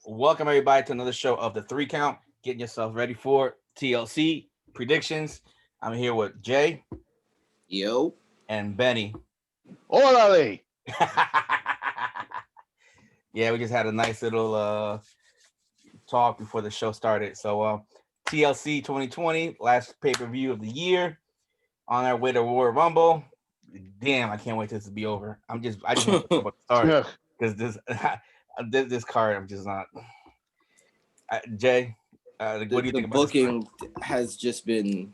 Welcome everybody to another show of the Three Count. Getting yourself ready for TLC predictions. I'm here with Jay Yo. and Benny. Orale. Yeah, we just had a nice little talk before the show started. So TLC 2020, last pay-per-view of the year, on our way to Royal Rumble. Damn, I can't wait till this to be over. I just want to talk about the start because this card, I'm just not. Jay, what do you think about booking has just been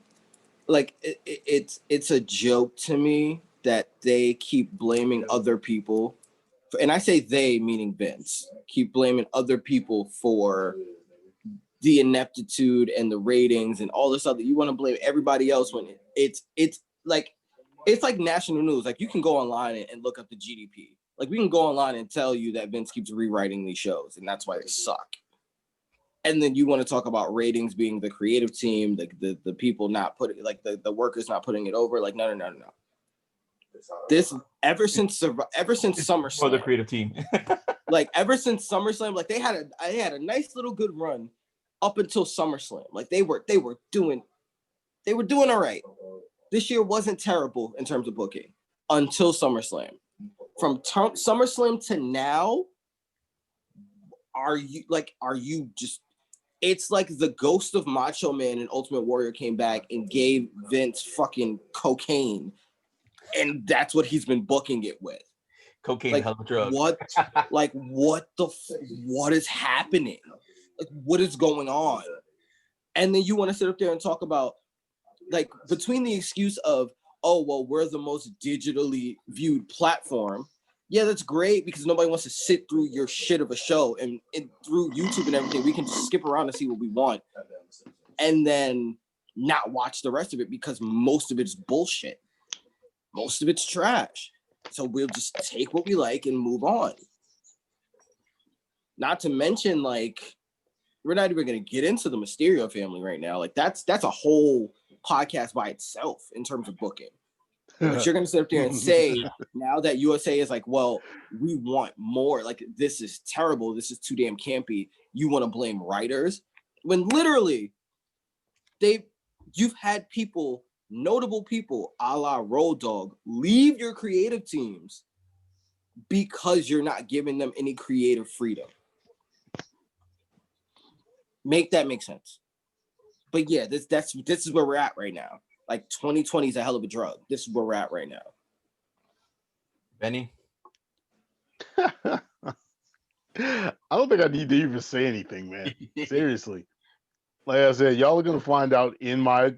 like it's a joke to me that they keep blaming other people, and I say they meaning Vince, keep blaming other people for the ineptitude and the ratings and all this other. You want to blame everybody else when it's like national news. Like you can go online and look up the GDP. Like we can go online and tell you that Vince keeps rewriting these shows and that's why they suck. And then you want to talk about ratings being the creative team, the people not putting, like the workers not putting it over. Like no. This ever since SummerSlam, for the creative team, like ever since SummerSlam, like they had a nice little good run up until SummerSlam. Like they were doing all right. This year wasn't terrible in terms of booking until SummerSlam. From SummerSlam to now, are you just? It's like the ghost of Macho Man and Ultimate Warrior came back and gave Vince fucking cocaine, and that's what he's been booking it with. Cocaine, like, hell of a drug. What? What is happening? Like, what is going on? And then you want to sit up there and talk about, like, between the excuse of, oh, well, we're the most digitally viewed platform. Yeah, that's great because nobody wants to sit through your shit of a show and through YouTube and everything. We can just skip around and see what we want and then not watch the rest of it because most of it's bullshit. Most of it's trash. So we'll just take what we like and move on. Not to mention, like, we're not even going to get into the Mysterio family right now. Like, that's a whole podcast by itself in terms of booking. But you're going to sit up there and say, now that USA is like, well, we want more. Like, this is terrible. This is too damn campy. You want to blame writers? When literally, you've had people, notable people, a la Road Dogg, leave your creative teams because you're not giving them any creative freedom. Make that make sense. But yeah, this is where we're at right now. Like 2020 is a hell of a drug. This is where we're at right now. Benny? I don't think I need to even say anything, man. Seriously. Like I said, y'all are going to find out in my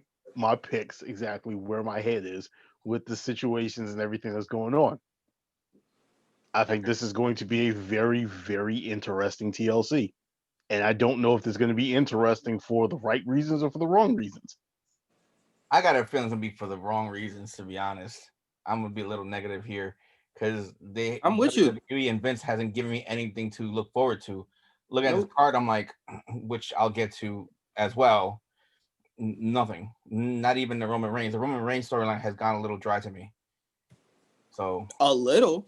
picks exactly where my head is with the situations and everything that's going on. I think this is going to be a very, very interesting TLC. And I don't know if it's going to be interesting for the right reasons or for the wrong reasons. I got a feeling it's gonna be for the wrong reasons, to be honest. I'm gonna be a little negative here because I'm with you. WWE and Vince hasn't given me anything to look forward to. Looking at this card, I'm like, which I'll get to as well. Nothing. Not even the Roman Reigns. The Roman Reigns storyline has gone a little dry to me. So a little.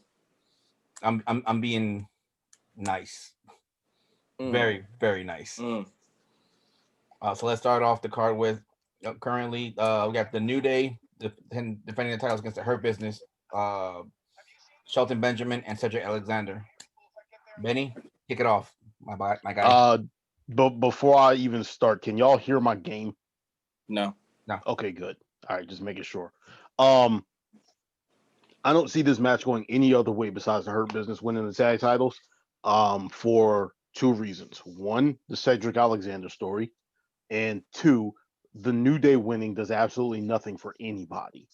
I'm being nice. Very, very nice. So let's start off the card with currently we got the New Day defending the titles against the Hurt Business, Shelton Benjamin and Cedric Alexander. Benny, kick it off, my guy. But before I even start, can y'all hear my game? No. Okay, good. All right, just making sure. I don't see this match going any other way besides the Hurt Business winning the tag titles. For two reasons: one, the Cedric Alexander story, and two, the New Day winning does absolutely nothing for anybody.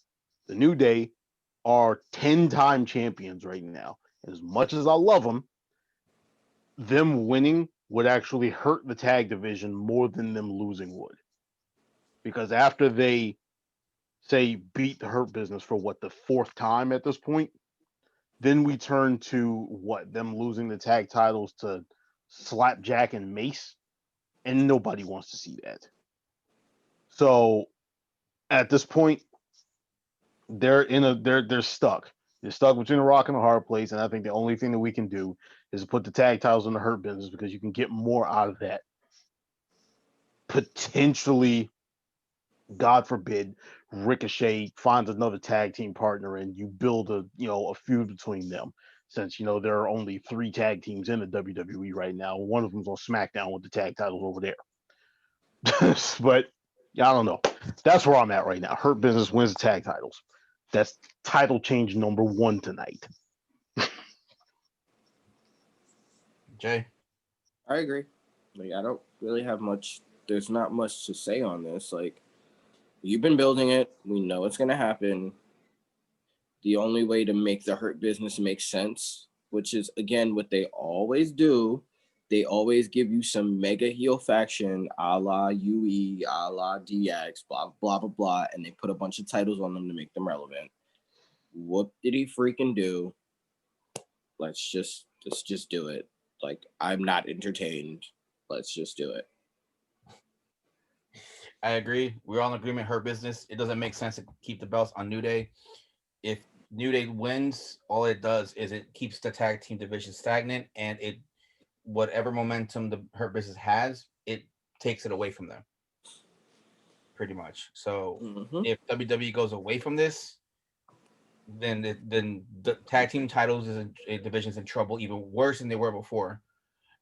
The New Day are 10-time champions right now. As much as I love them winning would actually hurt the tag division more than them losing would. Because after they, say, beat the Hurt Business for the fourth time at this point, then we turn to them losing the tag titles to Slapjack and Mace, and nobody wants to see that. So at this point, they're stuck. They're stuck between a rock and a hard place, and I think the only thing that we can do is to put the tag titles in the Hurt Business because you can get more out of that. Potentially, God forbid, Ricochet finds another tag team partner and you build a feud between them. Since there are only 3 tag teams in the WWE right now, one of them's on SmackDown with the tag titles over there. But I don't know. That's where I'm at right now. Hurt Business wins the tag titles. That's title change number 1 tonight. Jay, I agree. Like, I don't really have much. There's not much to say on this. Like, you've been building it. We know it's gonna happen. The only way to make the Hurt Business make sense, which is again what they always do, they always give you some mega heel faction, a la UE, a la DX, blah blah blah blah, and they put a bunch of titles on them to make them relevant. What did he freaking do? Let's just do it. Like, I'm not entertained. Let's just do it. I agree. We're all in agreement. Hurt Business. It doesn't make sense to keep the belts on New Day. If New Day wins, all it does is it keeps the tag team division stagnant, and whatever momentum the Hurt Business has, it takes it away from them. Pretty much. So if WWE goes away from this, then the tag team titles division's in trouble, even worse than they were before,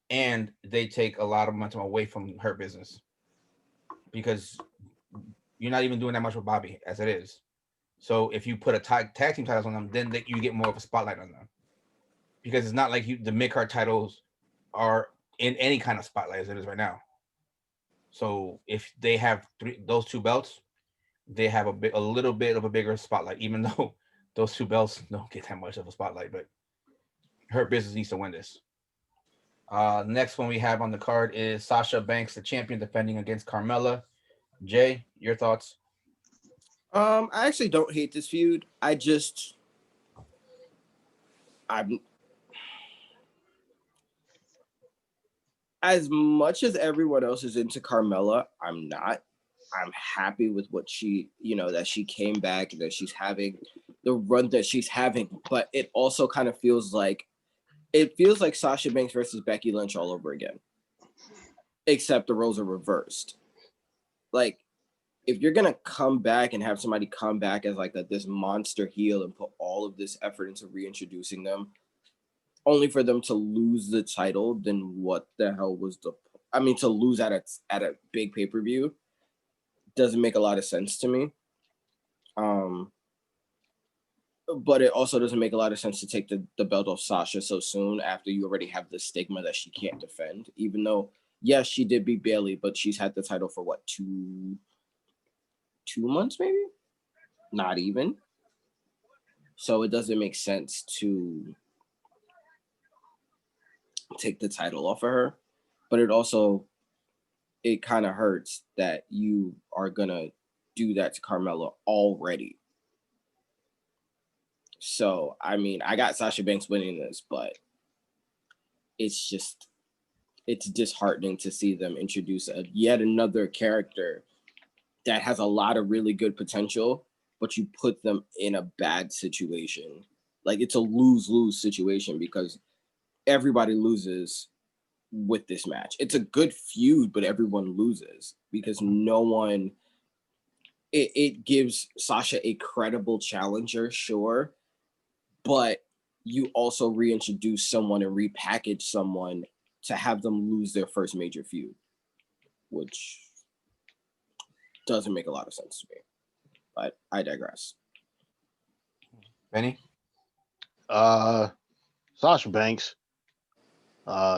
and they take a lot of momentum away from Hurt Business because you're not even doing that much with Bobby as it is. So if you put a tag team titles on them, then you get more of a spotlight on them, because it's not like the mid-card titles are in any kind of spotlight as it is right now. So if they have those 2 belts, they have a little bit of a bigger spotlight, even though those 2 belts don't get that much of a spotlight. But Hurt Business needs to win this. Next one we have on the card is Sasha Banks, the champion, defending against Carmella. Jay, your thoughts? I actually don't hate this feud. I'm as much as everyone else is into Carmella, I'm not. I'm happy with what she, that she came back, that she's having the run that she's having. But it also kind of feels like Sasha Banks versus Becky Lynch all over again, except the roles are reversed. Like, if you're gonna come back and have somebody come back as like this monster heel and put all of this effort into reintroducing them, only for them to lose the title, then what the hell was to lose at a big pay-per-view doesn't make a lot of sense to me. But it also doesn't make a lot of sense to take the belt off Sasha so soon after you already have the stigma that she can't defend, even though, yes, she did beat Bayley, but she's had the title for what, 2 months, maybe? Not even. So it doesn't make sense to take the title off of her. But it kind of hurts that you are going to do that to Carmella already. So, I mean, I got Sasha Banks winning this, but it's disheartening to see them introduce yet another character that has a lot of really good potential, but you put them in a bad situation. Like, it's a lose-lose situation because everybody loses with this match. It's a good feud, but everyone loses because no one... It gives Sasha a credible challenger, sure, but you also reintroduce someone and repackage someone to have them lose their first major feud, which doesn't make a lot of sense to me. But I digress. Benny? Sasha Banks.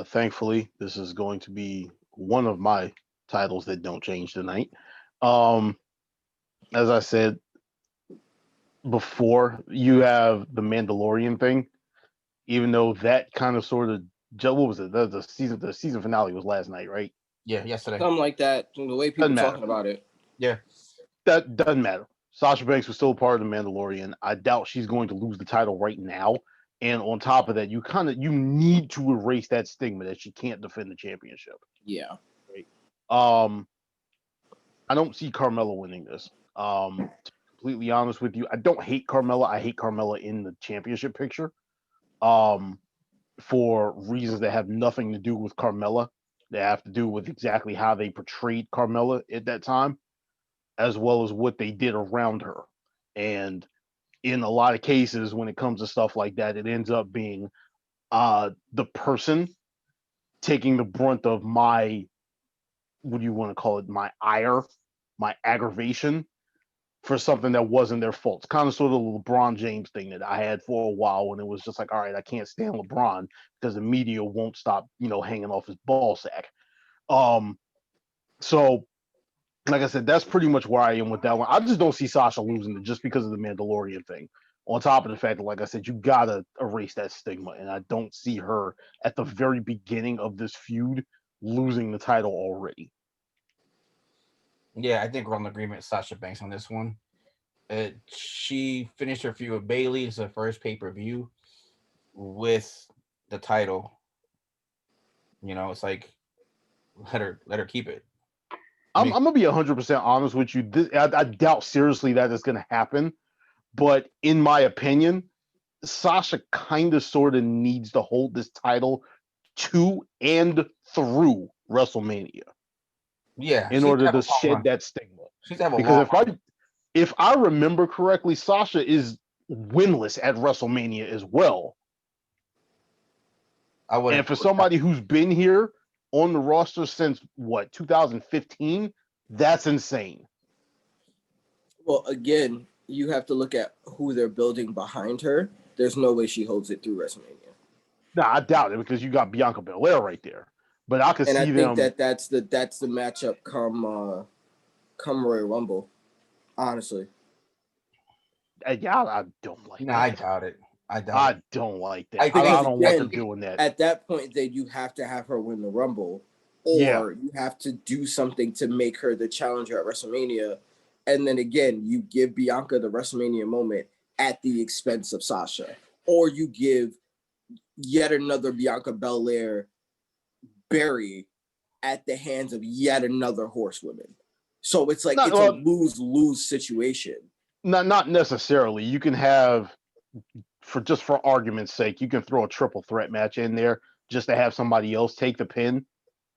Thankfully, this is going to be one of my titles that don't change tonight. As I said before, you have the Mandalorian thing, even though that kind of sort of, what was it? The season finale was last night, right? Yeah, yesterday. Something like that. The way people talking about it. Yeah. That doesn't matter. Sasha Banks was still part of the Mandalorian. I doubt she's going to lose the title right now. And on top of that, you need to erase that stigma that she can't defend the championship. Yeah. Right. I don't see Carmella winning this. To be completely honest with you, I don't hate Carmella. I hate Carmella in the championship picture. for reasons that have nothing to do with Carmella. They have to do with exactly how they portrayed Carmella at that time, as well as what they did around her. And in a lot of cases, when it comes to stuff like that, it ends up being the person taking the brunt of my, what do you want to call it, my ire, my aggravation for something that wasn't their fault. It's kind of sort of the LeBron James thing that I had for a while when it was just like, all right, I can't stand LeBron because the media won't stop, hanging off his ball sack. So like I said, that's pretty much where I am with that one. I just don't see Sasha losing it just because of the Mandalorian thing. On top of the fact that, like I said, you gotta erase that stigma, and I don't see her at the very beginning of this feud losing the title already. Yeah, I think we're on agreement. Sasha Banks on this one. She finished her feud with Bayley. It's her first pay-per-view with the title. It's like let her keep it. I'm gonna be 100% honest with you. I doubt seriously that is gonna happen, but in my opinion, Sasha kind of sort of needs to hold this title to and through WrestleMania. Yeah, in order to shed that stigma. She's have a because long if I remember correctly, Sasha is winless at WrestleMania as well. And for somebody who's been here on the roster since 2015, that's insane. Well, again, you have to look at who they're building behind her. There's no way she holds it through WrestleMania. No, I doubt it because you got Bianca Belair right there. But I could see them. And I think that's the matchup come Royal Rumble. Honestly. Yeah, I don't like that. I doubt it. I don't like that. I don't want them doing that. At that point, then you have to have her win the Rumble, or you have to do something to make her the challenger at WrestleMania. And then again, you give Bianca the WrestleMania moment at the expense of Sasha, or you give yet another Bianca Belair bury at the hands of yet another horsewoman. So it's like it's a lose-lose situation. Not necessarily. You can have, for argument's sake, you can throw a triple threat match in there just to have somebody else take the pin.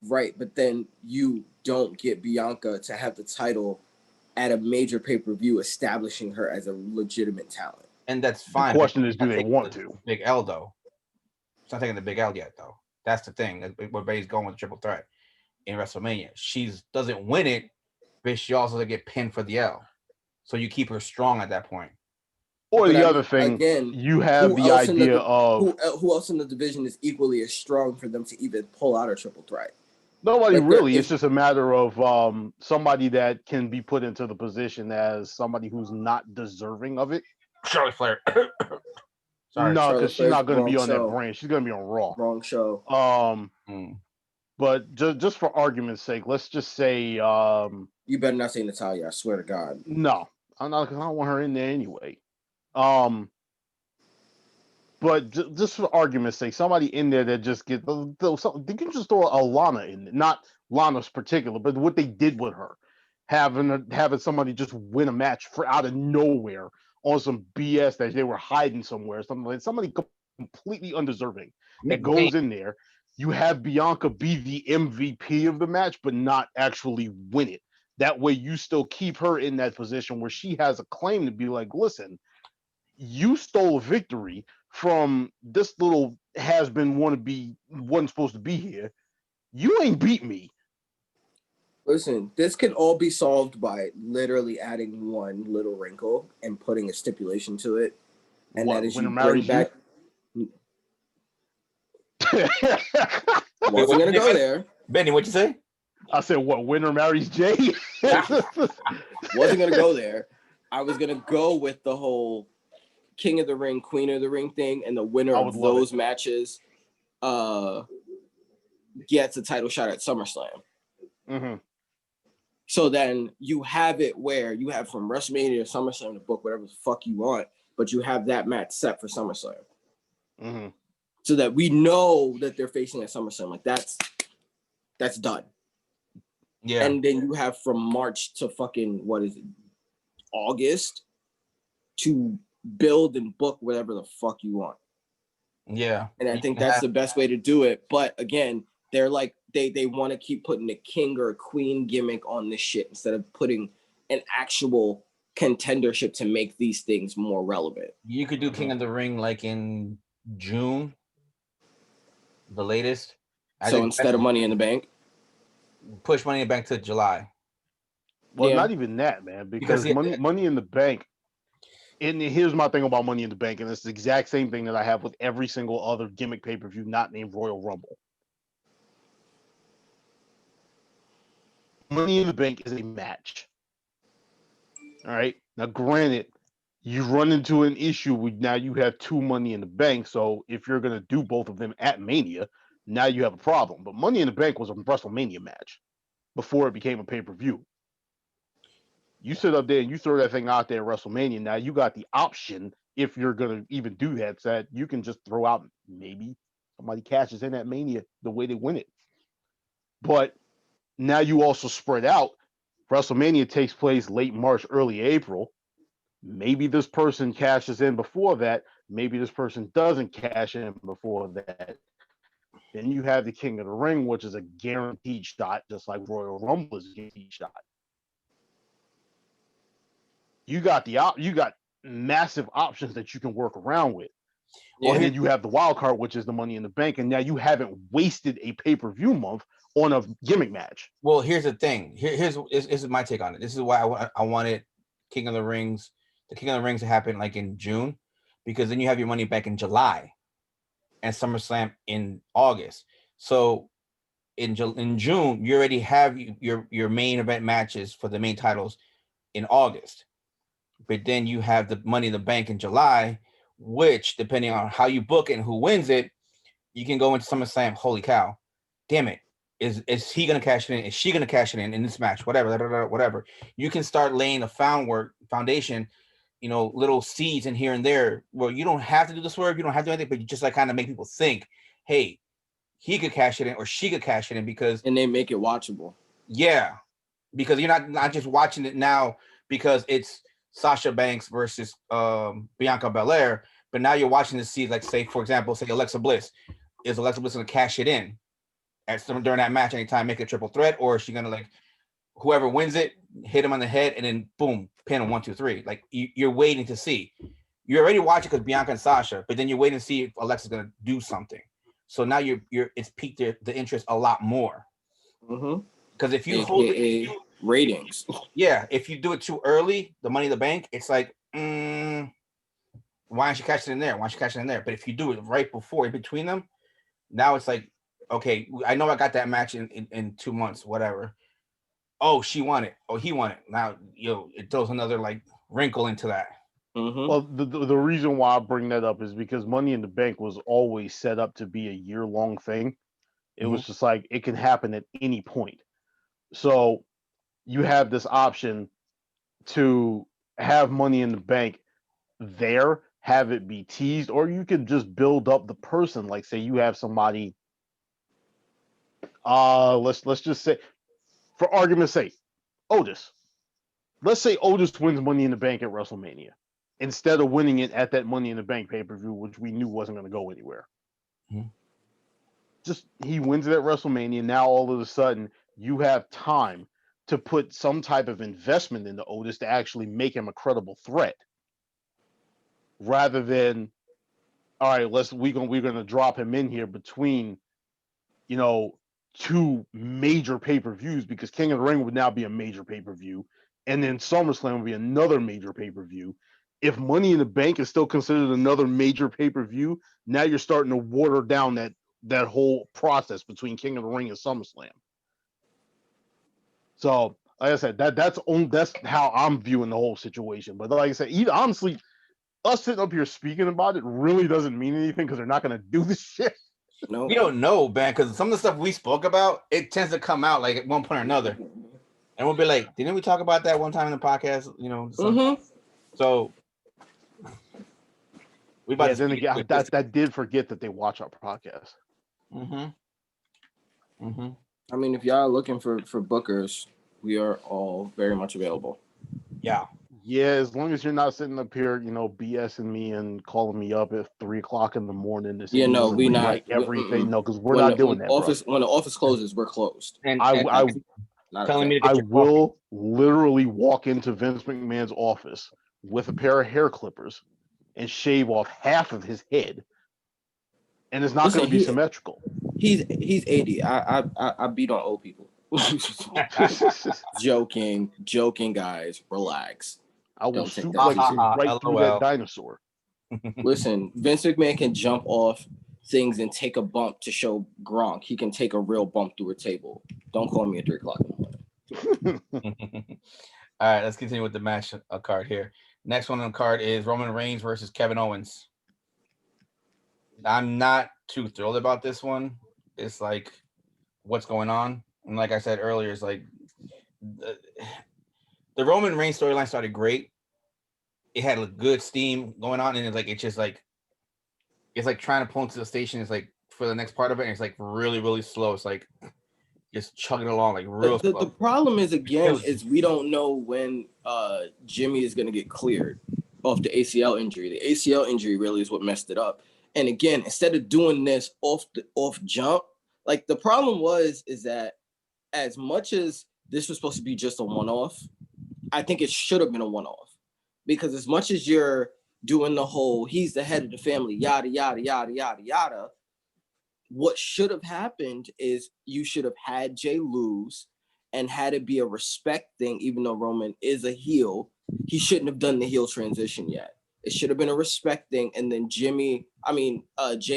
Right, but then you don't get Bianca to have the title at a major pay-per-view, establishing her as a legitimate talent. And that's fine. The question is, do they want to? Big L, though. It's not taking the Big L yet, though. That's the thing. Where Bayley's going with triple threat in WrestleMania. She doesn't win it, but she also doesn't get pinned for the L. So you keep her strong at that point. Or the other thing, again, you have the idea of... Who else in the division is equally as strong for them to even pull out a triple threat? Nobody really. It's just a matter of somebody that can be put into the position as somebody who's not deserving of it. Charlotte Flair. Sorry. No, because she's not going to be on that brand. She's going to be on Raw. Wrong show. But just for argument's sake, let's just say... you better not say Natalya, I swear to God. No. I'm not, because I don't want her in there anyway. But just for argument's sake, somebody in there that just get they can just throw a Lana in there. Not Lana's particular, but what they did with her, having somebody just win a match out of nowhere on some BS that they were hiding somewhere, somebody completely undeserving that goes in there. You have Bianca be the MVP of the match, but not actually win it. That way, you still keep her in that position where she has a claim to be like, listen, you stole a victory from this little has-been wannabe, wasn't supposed to be here. You ain't beat me. Listen, this can all be solved by literally adding one little wrinkle and putting a stipulation to it. And that is you bring back... Wasn't going to go there. Benny, what'd you say? I said, what, winner marries Jay? Wasn't going to go there. I was going to go with the whole King of the Ring, Queen of the Ring thing, and the winner of those matches gets a title shot at SummerSlam. Mm-hmm. So then you have it where you have from WrestleMania to SummerSlam to book whatever the fuck you want, but you have that match set for SummerSlam. Mm-hmm. So that we know that they're facing at SummerSlam. Like that's done. Yeah. And then you have from March to fucking, August to build and book whatever the fuck you want. Yeah. And I think that's the best way to do it. But again, they're like they want to keep putting a king or a queen gimmick on this shit instead of putting an actual contendership to make these things more relevant. You could do King of the Ring like in June, the latest. So instead of Money in the Bank, push Money in the Bank to July. Well, not even that, man, because money in the Bank. And here's my thing about Money in the Bank, and it's the exact same thing that I have with every single other gimmick pay-per-view not named Royal Rumble. Money in the Bank is a match. All right. Now, granted, you run into an issue with now you have 2 Money in the Bank. So if you're going to do both of them at Mania, now you have a problem. But Money in the Bank was a WrestleMania match before it became a pay-per-view. You sit up there and you throw that thing out there at WrestleMania. Now you got the option, if you're going to even do that you can just throw out, maybe somebody cashes in at Mania the way they win it. But now you also spread out. WrestleMania takes place late March, early April. Maybe this person cashes in before that. Maybe this person doesn't cash in before that. Then you have the King of the Ring, which is a guaranteed shot, just like Royal Rumble is a guaranteed shot. You got massive options that you can work around with. Yeah. And then you have the wild card, which is the Money in the Bank, and now you haven't wasted a pay-per-view month on a gimmick match. Well, here's the thing. Here's my take on it. This is why I wanted the King of the Rings to happen like in June, because then you have your money back in July, and SummerSlam in August. So in June, you already have your main event matches for the main titles in August. But then you have the Money in the Bank in July, which, depending on how you book it and who wins it, you can go into SummerSlam. Holy cow! Damn it! Is he gonna cash it in? Is she gonna cash it in this match? Whatever. You can start laying the foundation, little seeds in here and there. Well, you don't have to do the swerve. You don't have to do anything, but you just like kind of make people think, hey, he could cash it in or she could cash it in and they make it watchable. Yeah, because you're not just watching it now because it's Sasha Banks versus Bianca Belair, but now you're watching to see, like, for example, Alexa Bliss. Is Alexa Bliss going to cash it in during that match anytime, make it a triple threat, or is she going to, like, whoever wins it, hit him on the head, and then boom, pin him 1, 2, 3. Like, you're waiting to see. You already watch it because Bianca and Sasha, but then you're waiting to see if Alexa's going to do something. So now it's piqued the interest a lot more. Because if you hold it, ratings. Yeah, if you do it too early, the Money in the Bank, it's like, why don't you cash it in there? Why don't you cash it in there? But if you do it right before, in between them, now it's like, okay, I know I got that match in 2 months, whatever. Oh, she won it. Oh, he won it. Now, it throws another, like, wrinkle into that. Well, the reason why I bring that up is because Money in the Bank was always set up to be a year-long thing. It was just like, it can happen at any point. So you have this option to have Money in the Bank there, have it be teased, or you could just build up the person. Like, say you have somebody, let's just say, for argument's sake, Otis. Let's say Otis wins Money in the Bank at WrestleMania instead of winning it at that Money in the Bank pay-per-view, which we knew wasn't going to go anywhere. Just, he wins it at WrestleMania. Now all of a sudden you have time to put some type of investment into Otis to actually make him a credible threat, rather than, all right, we're gonna drop him in here between, 2 major pay-per-views, because King of the Ring would now be a major pay-per-view, and then SummerSlam would be another major pay-per-view. If Money in the Bank is still considered another major pay-per-view, now you're starting to water down that whole process between King of the Ring and SummerSlam. So, like I said, that's how I'm viewing the whole situation. But like I said, honestly, us sitting up here speaking about it really doesn't mean anything, because they're not going to do this shit. No, we don't know, man, because some of the stuff we spoke about, it tends to come out like at one point or another, and we'll be like, didn't we talk about that one time in the podcast? So we about to. Then again, that did forget that they watch our podcast. I mean, if y'all are looking for bookers, we are all very much available. Yeah. Yeah, as long as you're not sitting up here, BSing me and calling me up at 3 o'clock in the morning to say Yeah, you no, want to we not. rewrite everything. No, because we're When not doing that, bro. when the office closes, we're closed. And I Not telling me to I get your coffee. will literally walk into Vince McMahon's office with a pair of hair clippers and shave off half of his head, and it's not going to be symmetrical. He's 80. I beat on old people. Joking, guys. Relax. I will Don't take that suplex seriously. you right through that dinosaur. Listen, Vince McMahon can jump off things and take a bump to show Gronk. He can take a real bump through a table. Don't call me at 3 o'clock in the morning. All right, let's continue with the match card here. Next one on the card is Roman Reigns versus Kevin Owens. I'm not too thrilled about this one. It's like, what's going on? And like I said earlier, it's like the Roman Reigns storyline started great. It had a good steam going on, and it's like trying to pull into the station. It's like for the next part of it, and it's like really, really slow. It's like just chugging along like real slow. The problem is is we don't know when Jimmy is going to get cleared off the ACL injury. The ACL injury really is what messed it up. And again, instead of doing this off jump, like the problem is that as much as this was supposed to be just a one-off, I think it should have been a one-off, because as much as you're doing the whole he's the head of the family, yada yada yada yada yada, what should have happened is you should have had Jay lose and had it be a respect thing. Even though Roman is a heel, he shouldn't have done the heel transition yet. It should have been a respect thing, and then Jay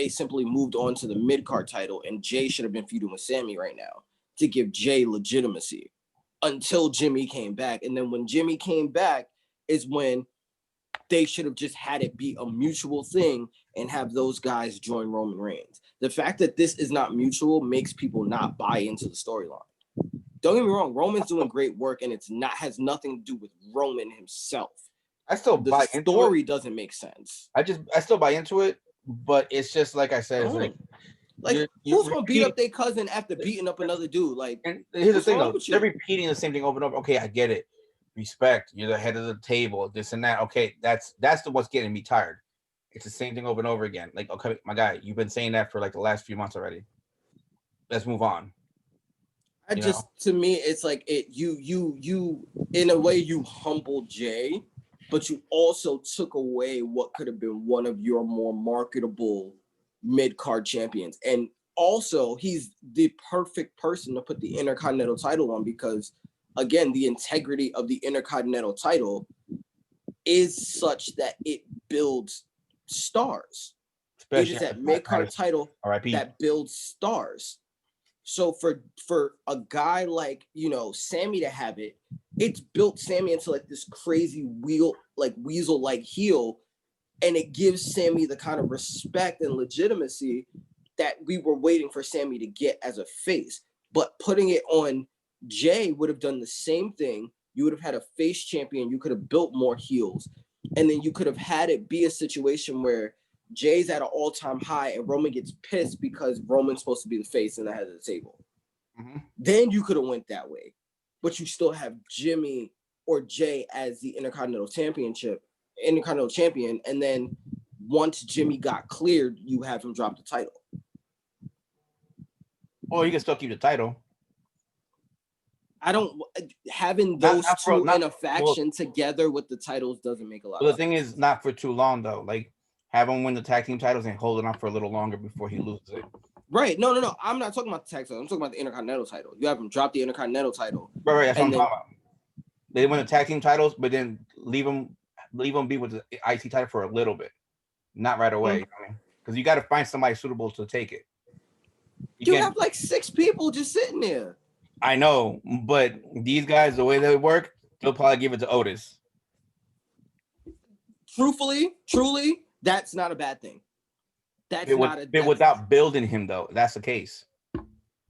simply moved on to the mid-card title, and Jay should have been feuding with Sammy right now to give Jay legitimacy until Jimmy came back. And then when Jimmy came back is when they should have just had it be a mutual thing and have those guys join Roman Reigns. The fact that this is not mutual makes people not buy into the storyline. Don't get me wrong, Roman's doing great work, and has nothing to do with Roman himself. I still buy into it. The story doesn't make sense. I still buy into it, but it's just like I said, it's like who's gonna beat up their cousin after beating up another dude? Like, and here's the thing though, they're repeating the same thing over and over. Okay, I get it. Respect, you're the head of the table, this and that. Okay, that's what's getting me tired. It's the same thing over and over again. Like, okay, my guy, you've been saying that for like the last few months already. Let's move on. To me, it's like you in a way you humbled Jay, but you also took away what could have been one of your more marketable mid-card champions. And also, he's the perfect person to put the Intercontinental title on, because again, the integrity of the Intercontinental title is such that it builds stars. Especially it is that mid-card title that builds stars. So for a guy like, Sammy to have it, it's built Sammy into like this crazy weasel-like heel, and it gives Sammy the kind of respect and legitimacy that we were waiting for Sammy to get as a face. But putting it on Jay would have done the same thing. You would have had a face champion. You could have built more heels, and then you could have had it be a situation where Jay's at an all-time high and Roman gets pissed because Roman's supposed to be the face and the head of the table. Mm-hmm. Then you could have went that way, but you still have Jimmy or Jay as the Intercontinental champion, and then once Jimmy got cleared, you have him drop the title. Or you can still keep the title. I don't having those two in a faction together with the titles doesn't make a lot. Well, the thing is, not for too long though. Like, have him win the tag team titles and hold it on for a little longer before he loses it. Right. No. I'm not talking about the tag title. I'm talking about the Intercontinental title. You have him drop the Intercontinental title. Right. That's what I'm talking about. They win the tag team titles, but then leave them be with the IC title for a little bit, not right away. Because you got to find somebody suitable to take it. You have like 6 people just sitting there. I know, but these guys, the way they work, they'll probably give it to Otis. Truly, that's not a bad thing. Without building him, though, that's the case.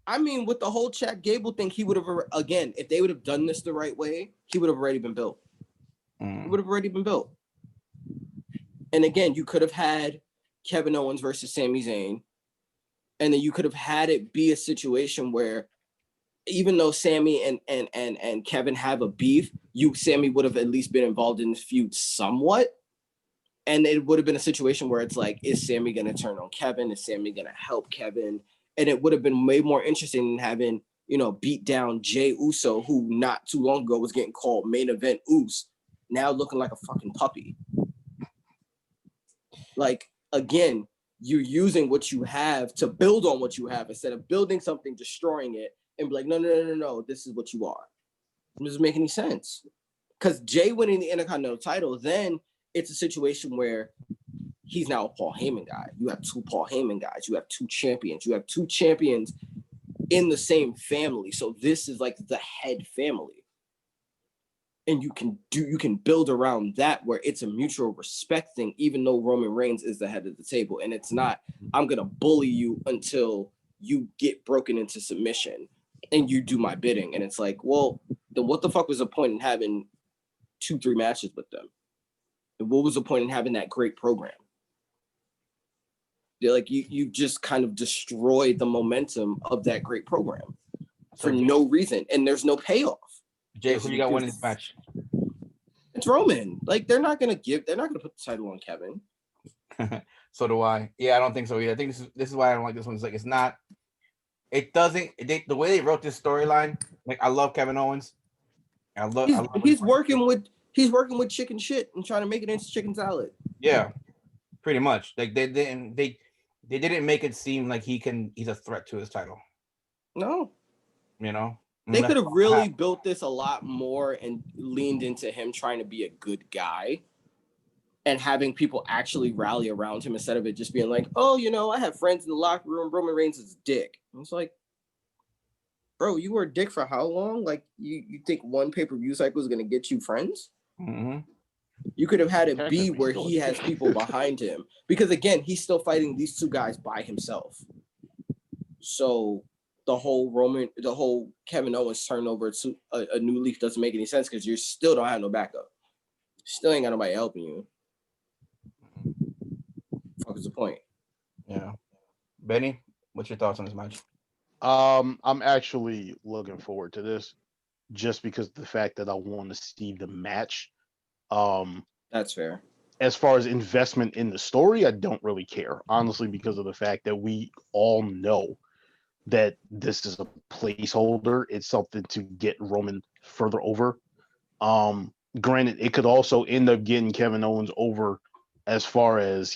I mean, with the whole Chad Gable thing, he would have, again, if they would have done this the right way, he would have already been built. He would have already been built. And again, you could have had Kevin Owens versus Sami Zayn, and then you could have had it be a situation where even though Sammy and Kevin have a beef, Sammy would have at least been involved in this feud somewhat. And it would have been a situation where it's like, is Sammy going to turn on Kevin? Is Sammy going to help Kevin? And it would have been way more interesting than having, beat down Jey Uso, who not too long ago was getting called main event Uso, now looking like a fucking puppy. Like, again, you're using what you have to build on what you have instead of building something, destroying it, and be like, no, this is what you are. It doesn't make any sense. Because Jay winning the Intercontinental title, then it's a situation where he's now a Paul Heyman guy. You have two Paul Heyman guys. You have two champions. You have two champions in the same family. So this is like the head family. And you can build around that where it's a mutual respect thing, even though Roman Reigns is the head of the table. And it's not, I'm going to bully you until you get broken into submission and you do my bidding. And it's like, well, then what the fuck was the point in having 2-3 matches with them? And what was the point in having that great program? They're like, you just kind of destroyed the momentum of that great program for no reason. And there's no payoff. Jay, who you got winning this match? It's Roman. Like, they're not gonna put the title on Kevin. So do I. Yeah, I don't think so either. I think this is why I don't like this one. It's like, it's not. It doesn't. The way they wrote this storyline. Like, I love Kevin Owens. He's working with chicken shit and trying to make it into chicken salad. Yeah, pretty much. Like, they didn't make it seem like he's a threat to his title. No. They could have really built this a lot more and leaned into him trying to be a good guy and having people actually rally around him instead of it just being like, oh, I have friends in the locker room. Roman Reigns is a dick. And it's like, bro, you were a dick for how long? Like, you think one pay-per-view cycle is going to get you friends? Mm-hmm. You could have had it be where he has people behind him. Because, again, he's still fighting these two guys by himself. So the whole Kevin Owens turn over to a new leaf doesn't make any sense because you still don't have no backup. Still ain't got nobody helping you. Fuck is the point? Yeah. Benny, what's your thoughts on this match? I'm actually looking forward to this just because of the fact that I want to see the match. That's fair. As far as investment in the story, I don't really care, honestly, because of the fact that we all know that this is a placeholder. It's something to get Roman further over. Granted, it could also end up getting Kevin Owens over as far as,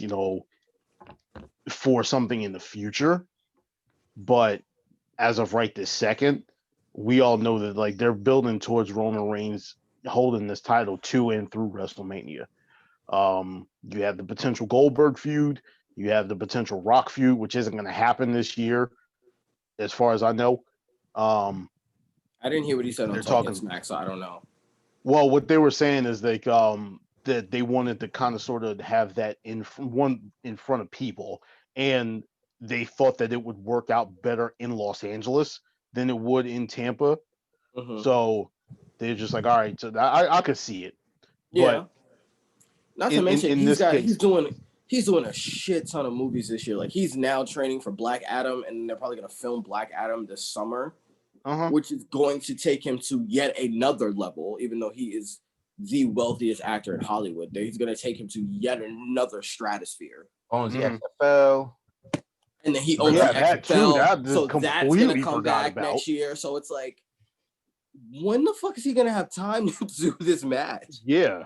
for something in the future. But as of right this second, we all know that like they're building towards Roman Reigns holding this title to and through WrestleMania. You have the potential Goldberg feud. You have the potential Rock feud, which isn't going to happen this year, as far as I know. I didn't hear what he said on Talking Smack, so I don't know. Well, what they were saying is like that they wanted to kind of sort of have that in front of people, and they thought that it would work out better in Los Angeles than it would in Tampa. Mm-hmm. So they're just like, all right, so I could see it. Yeah. But not to mention he's doing a shit ton of movies this year. Like, he's now training for Black Adam, and they're probably gonna film Black Adam this summer, which is going to take him to yet another level. Even though he is the wealthiest actor in Hollywood, he's gonna take him to yet another stratosphere. Owns the XFL, and then he owns the XFL, so that's gonna come back next year. So it's like, when the fuck is he gonna have time to do this match? Yeah.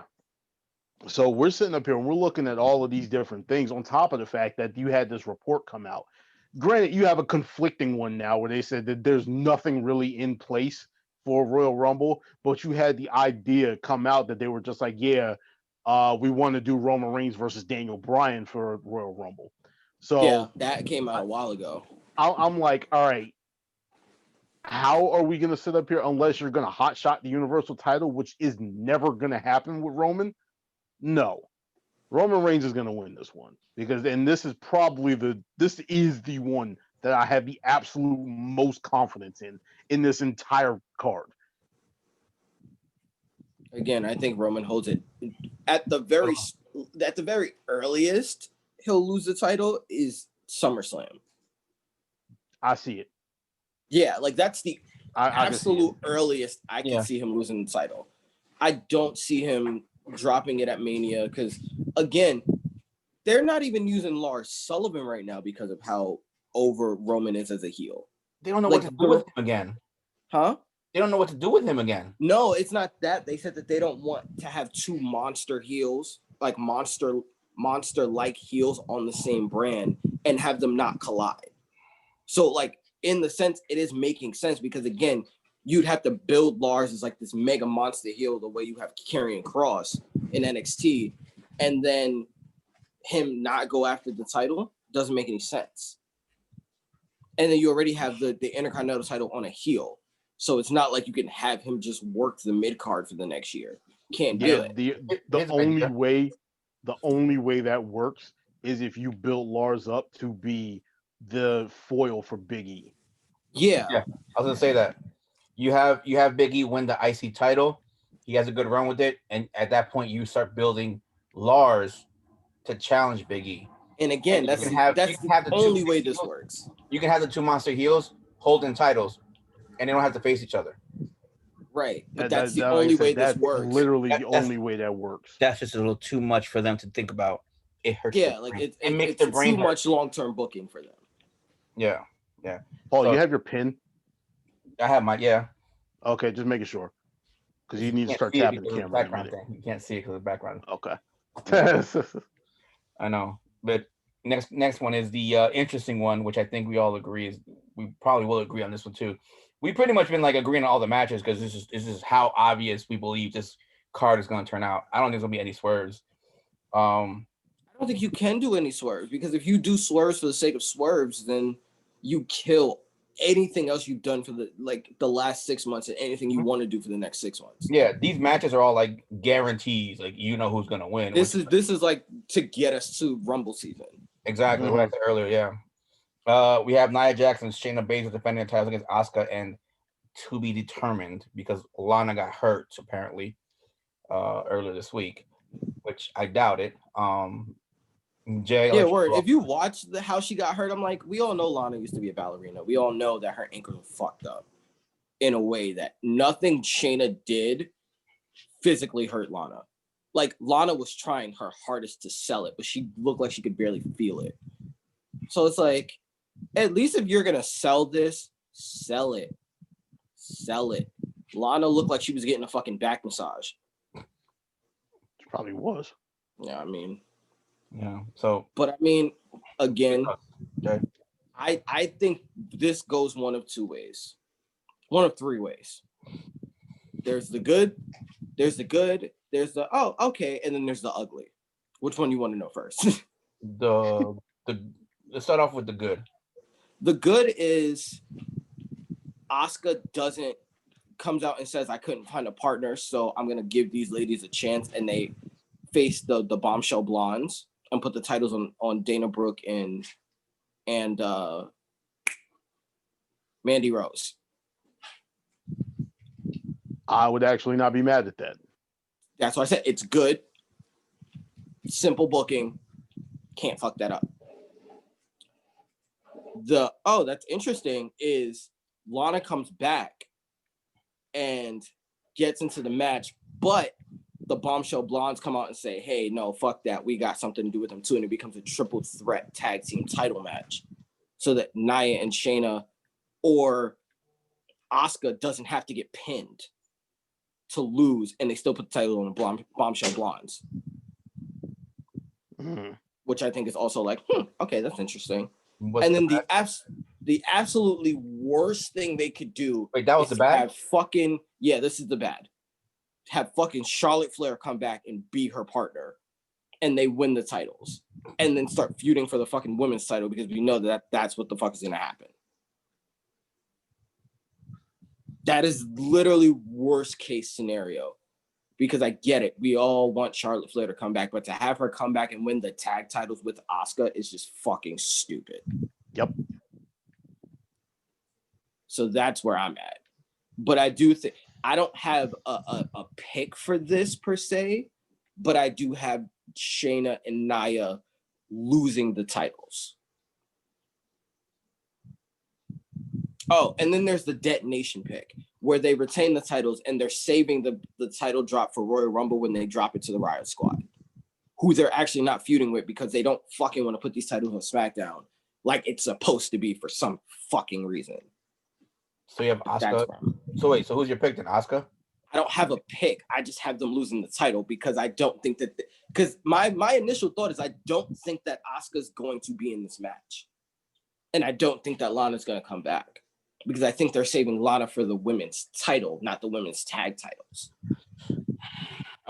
So we're sitting up here and we're looking at all of these different things on top of the fact that you had this report come out. Granted, you have a conflicting one now where they said that there's nothing really in place for Royal Rumble, but you had the idea come out that they were just like, yeah, we want to do Roman Reigns versus Daniel Bryan for Royal Rumble. So yeah, that came out a while ago. I'm like, all right, how are we going to sit up here unless you're going to hotshot the Universal title, which is never going to happen with Roman? No, Roman Reigns is going to win this one because, and this is probably the one that I have the absolute most confidence in this entire card. Again, I think Roman holds it at the very earliest. He'll lose the title is SummerSlam. I see it. Yeah, like that's I can see it. absolute earliest I can Yeah. see him losing the title. I don't see him dropping it at Mania because, again, they're not even using Lars Sullivan right now because of how over Roman is as a heel. They don't know Like, what to do with him again. Huh? They don't know what to do with him again. No, it's not that. They said that they don't want to have two monster heels, like monster-like heels on the same brand and have them not collide. So, like, in the sense, it is making sense because, again, you'd have to build Lars as like this mega monster heel the way you have Karrion Kross in NXT, and then him not go after the title doesn't make any sense. And then you already have the Intercontinental title on a heel. So it's not like you can have him just work the mid card for the next year. Can't do it. The only way that works is if you build Lars up to be the foil for Big E. Yeah. I was gonna say that. You have Big E win the IC title. He has a good run with it, and at that point, you start building Lars to challenge Big E. And again, And that's the only way this works. You can have the two monster heels holding titles, and they don't have to face each other. Right, but that's the only way this works. Literally the only way that works. That's just a little too much for them to think about. It hurts. Yeah, like it makes their brain too much long-term booking for them. Yeah. Paul, So- you have your pin? I have my Okay, just making sure. Because you need to start see it tapping the because of camera in a background minute. thing. You can't see it because of the background. Okay. I know, but next one is the interesting one, which I think we all agree is we probably will agree on this one too. We pretty much been like agreeing on all the matches because this is how obvious we believe this card is going to turn out. I don't think there's going to be any swerves. I don't think you can do any swerves because if you do swerves for the sake of swerves, then you kill anything else you've done for the last 6 months and anything you want to do for the next 6 months. Yeah, these matches are all like guarantees. Like you know who's going to win. This is like to get us to Rumble season. Exactly what I said earlier. Yeah. We have Nia Jax and Shayna Baszler defending their titles against Asuka and to be determined because Lana got hurt apparently earlier this week, which I doubt it. Jay, yeah, word. If you watch how she got hurt, I'm like, we all know Lana used to be a ballerina. We all know that her ankles were fucked up in a way that nothing Shayna did physically hurt Lana. Like Lana was trying her hardest to sell it, but she looked like she could barely feel it. So it's like, at least if you're gonna sell this, sell it. Sell it. Lana looked like she was getting a fucking back massage. She probably was. Yeah, I mean. Yeah. So, but I mean, again, okay. I think this goes one of two ways. One of three ways. There's the good, there's the oh, okay, and then there's the ugly. Which one you want to know first? Let's start off with the good. The good is Asuka comes out and says, I couldn't find a partner, so I'm gonna give these ladies a chance, and they face the Bombshell Blondes and put the titles on Dana Brooke and Mandy Rose. I would actually not be mad at that. That's why I said it's good. Simple booking. Can't fuck that up. That's interesting is Lana comes back and gets into the match, but the Bombshell Blondes come out and say, hey, no, fuck that. We got something to do with them too. And it becomes a triple threat tag team title match so that Nia and Shayna or Asuka doesn't have to get pinned to lose, and they still put the title on the Bombshell Blondes. Which I think is also like, okay, that's interesting. And then the absolutely worst thing they could do. Wait, that was the bad? This is the bad. Have fucking Charlotte Flair come back and be her partner, and they win the titles, and then start feuding for the fucking women's title because we know that's what the fuck is gonna happen. That is literally worst case scenario. Because I get it. We all want Charlotte Flair to come back, but to have her come back and win the tag titles with Asuka is just fucking stupid. Yep. So that's where I'm at. But I do think I don't have a pick for this per se, but I do have Shayna and Nia losing the titles. Oh, and then there's the detonation pick where they retain the titles and they're saving the title drop for Royal Rumble when they drop it to the Riot Squad, who they're actually not feuding with because they don't fucking want to put these titles on SmackDown like it's supposed to be for some fucking reason. So you have Asuka. So wait, so who's your pick then? Asuka? I don't have a pick. I just have them losing the title because I don't think that because my initial thought is I don't think that Asuka's going to be in this match. And I don't think that Lana's going to come back because I think they're saving Lana for the women's title, not the women's tag titles.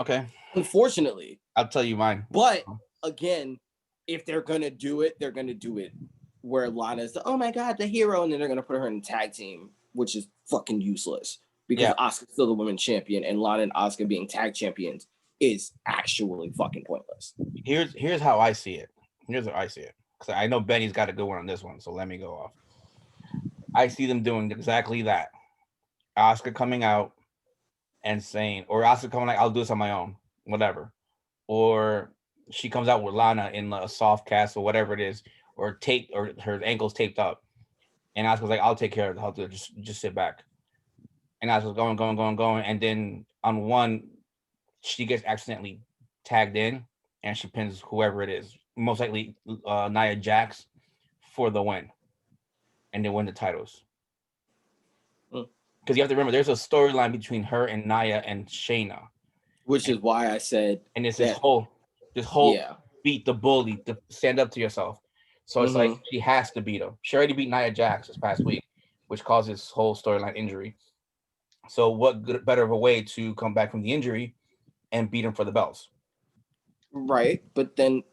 Okay. Unfortunately. I'll tell you mine. But again, if they're going to do it, they're going to do it where Lana's the, oh my God, the hero. And then they're going to put her in a tag team, which is fucking useless because Asuka's still the women's champion and Lana and Asuka being tag champions is actually fucking pointless. Here's how I see it. Here's how I see it. Because I know Benny's got a good one on this one, so let me go off. I see them doing exactly that. Asuka coming out and saying, or Asuka coming like, I'll do this on my own, whatever. Or she comes out with Lana in a soft cast or whatever it is, or her ankles taped up. And Asuka's like, I'll take care of it. I'll do it. Just sit back. And Asuka's going. And then on one, she gets accidentally tagged in and she pins whoever it is. Most likely Nia Jax for the win. And they win the titles. Because you have to remember, there's a storyline between her and Nia and Shayna. Which is why I said... And it's this whole beat the bully, to stand up to yourself. So it's like, she has to beat him. She already beat Nia Jax this past week, which caused this whole storyline injury. So what better of a way to come back from the injury and beat him for the belts? Right, but then...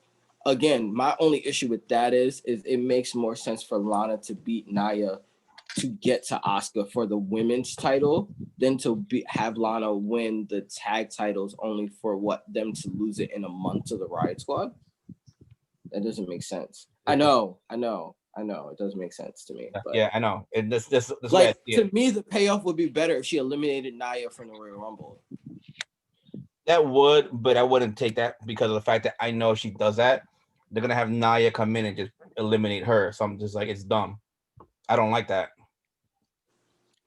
Again, my only issue with that is it makes more sense for Lana to beat Nia to get to Asuka for the women's title than to have Lana win the tag titles only for them to lose it in a month to the Riot Squad. That doesn't make sense. I know. It doesn't make sense to me. But yeah, I know. And this like to me, the payoff would be better if she eliminated Nia from the Royal Rumble. That would, but I wouldn't take that because of the fact that I know if she does that, they're gonna have Nia come in and just eliminate her. So I'm just like, it's dumb. I don't like that.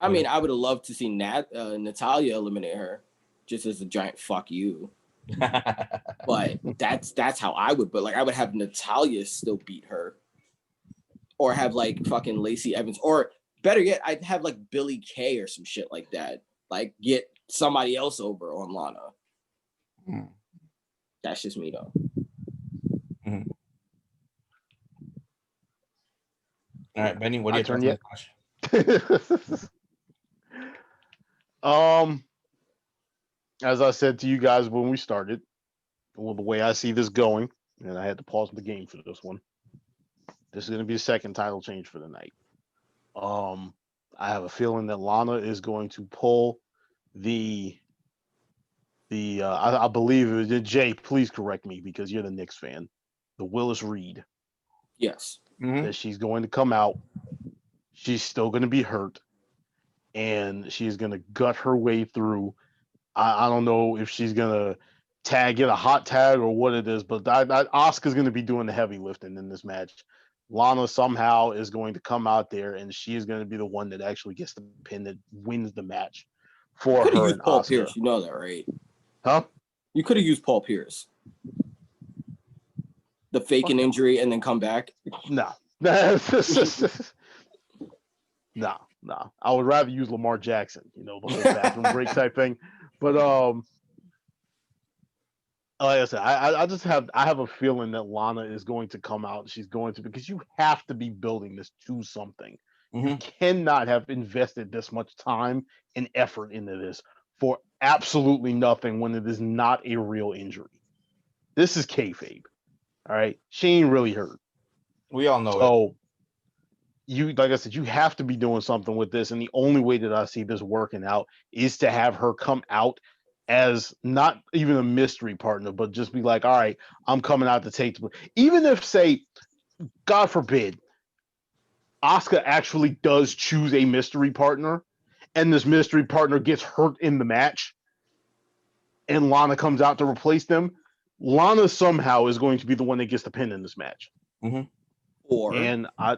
I mean, I would have loved to see Natalya eliminate her, just as a giant fuck you. But that's how I would. But like, I would have Natalya still beat her, or have like fucking Lacey Evans, or better yet, I'd have like Billie Kay or some shit like that. Like, get somebody else over on Lana. That's just me though. All right, Benny, what do you turn yet? As I said to you guys when we started, well, the way I see this going, and I had to pause the game for this one. This is going to be the second title change for the night. I have a feeling that Lana is going to pull I believe it was Jay. Please correct me because you're the Knicks fan. The Willis Reed. Yes. That she's going to come out. She's still going to be hurt, and she's going to gut her way through. I don't know if she's going to get a hot tag or what it is, but Asuka's going to be doing the heavy lifting in this match. Lana somehow is going to come out there, and she is going to be the one that actually gets the pin that wins the match for her and Paul Asuka. Pierce, you know that, right? Huh? You could have used Paul Pierce. The fake an injury and then come back. No. No. I would rather use Lamar Jackson, the whole bathroom break type thing. But like I said, I have a feeling that Lana is going to come out. She's going to, because you have to be building this to something. You cannot have invested this much time and effort into this for absolutely nothing when it is not a real injury. This is kayfabe. All right, she ain't really hurt. We all know it. So, like I said, you have to be doing something with this, and the only way that I see this working out is to have her come out as not even a mystery partner, but just be like, all right, I'm coming out to take the... Even if, say, God forbid, Asuka actually does choose a mystery partner, and this mystery partner gets hurt in the match, and Lana comes out to replace them, Lana somehow is going to be the one that gets the pin in this match. Or and I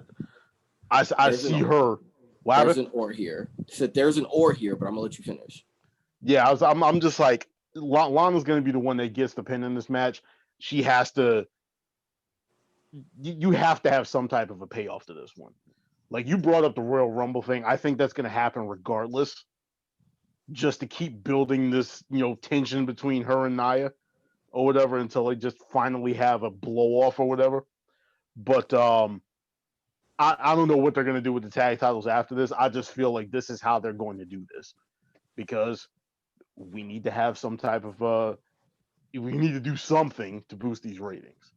see her What There's happened? an or here. So there's an or here, but I'm gonna let you finish. Yeah, I'm just like Lana's gonna be the one that gets the pin in this match. She has to. You have to have some type of a payoff to this one. Like you brought up the Royal Rumble thing. I think that's gonna happen regardless, just to keep building this, tension between her and Nia or whatever until they just finally have a blow off or whatever. But I don't know what they're gonna do with the tag titles after this. I just feel like this is how they're going to do this because we need to have some type of we need to do something to boost these ratings.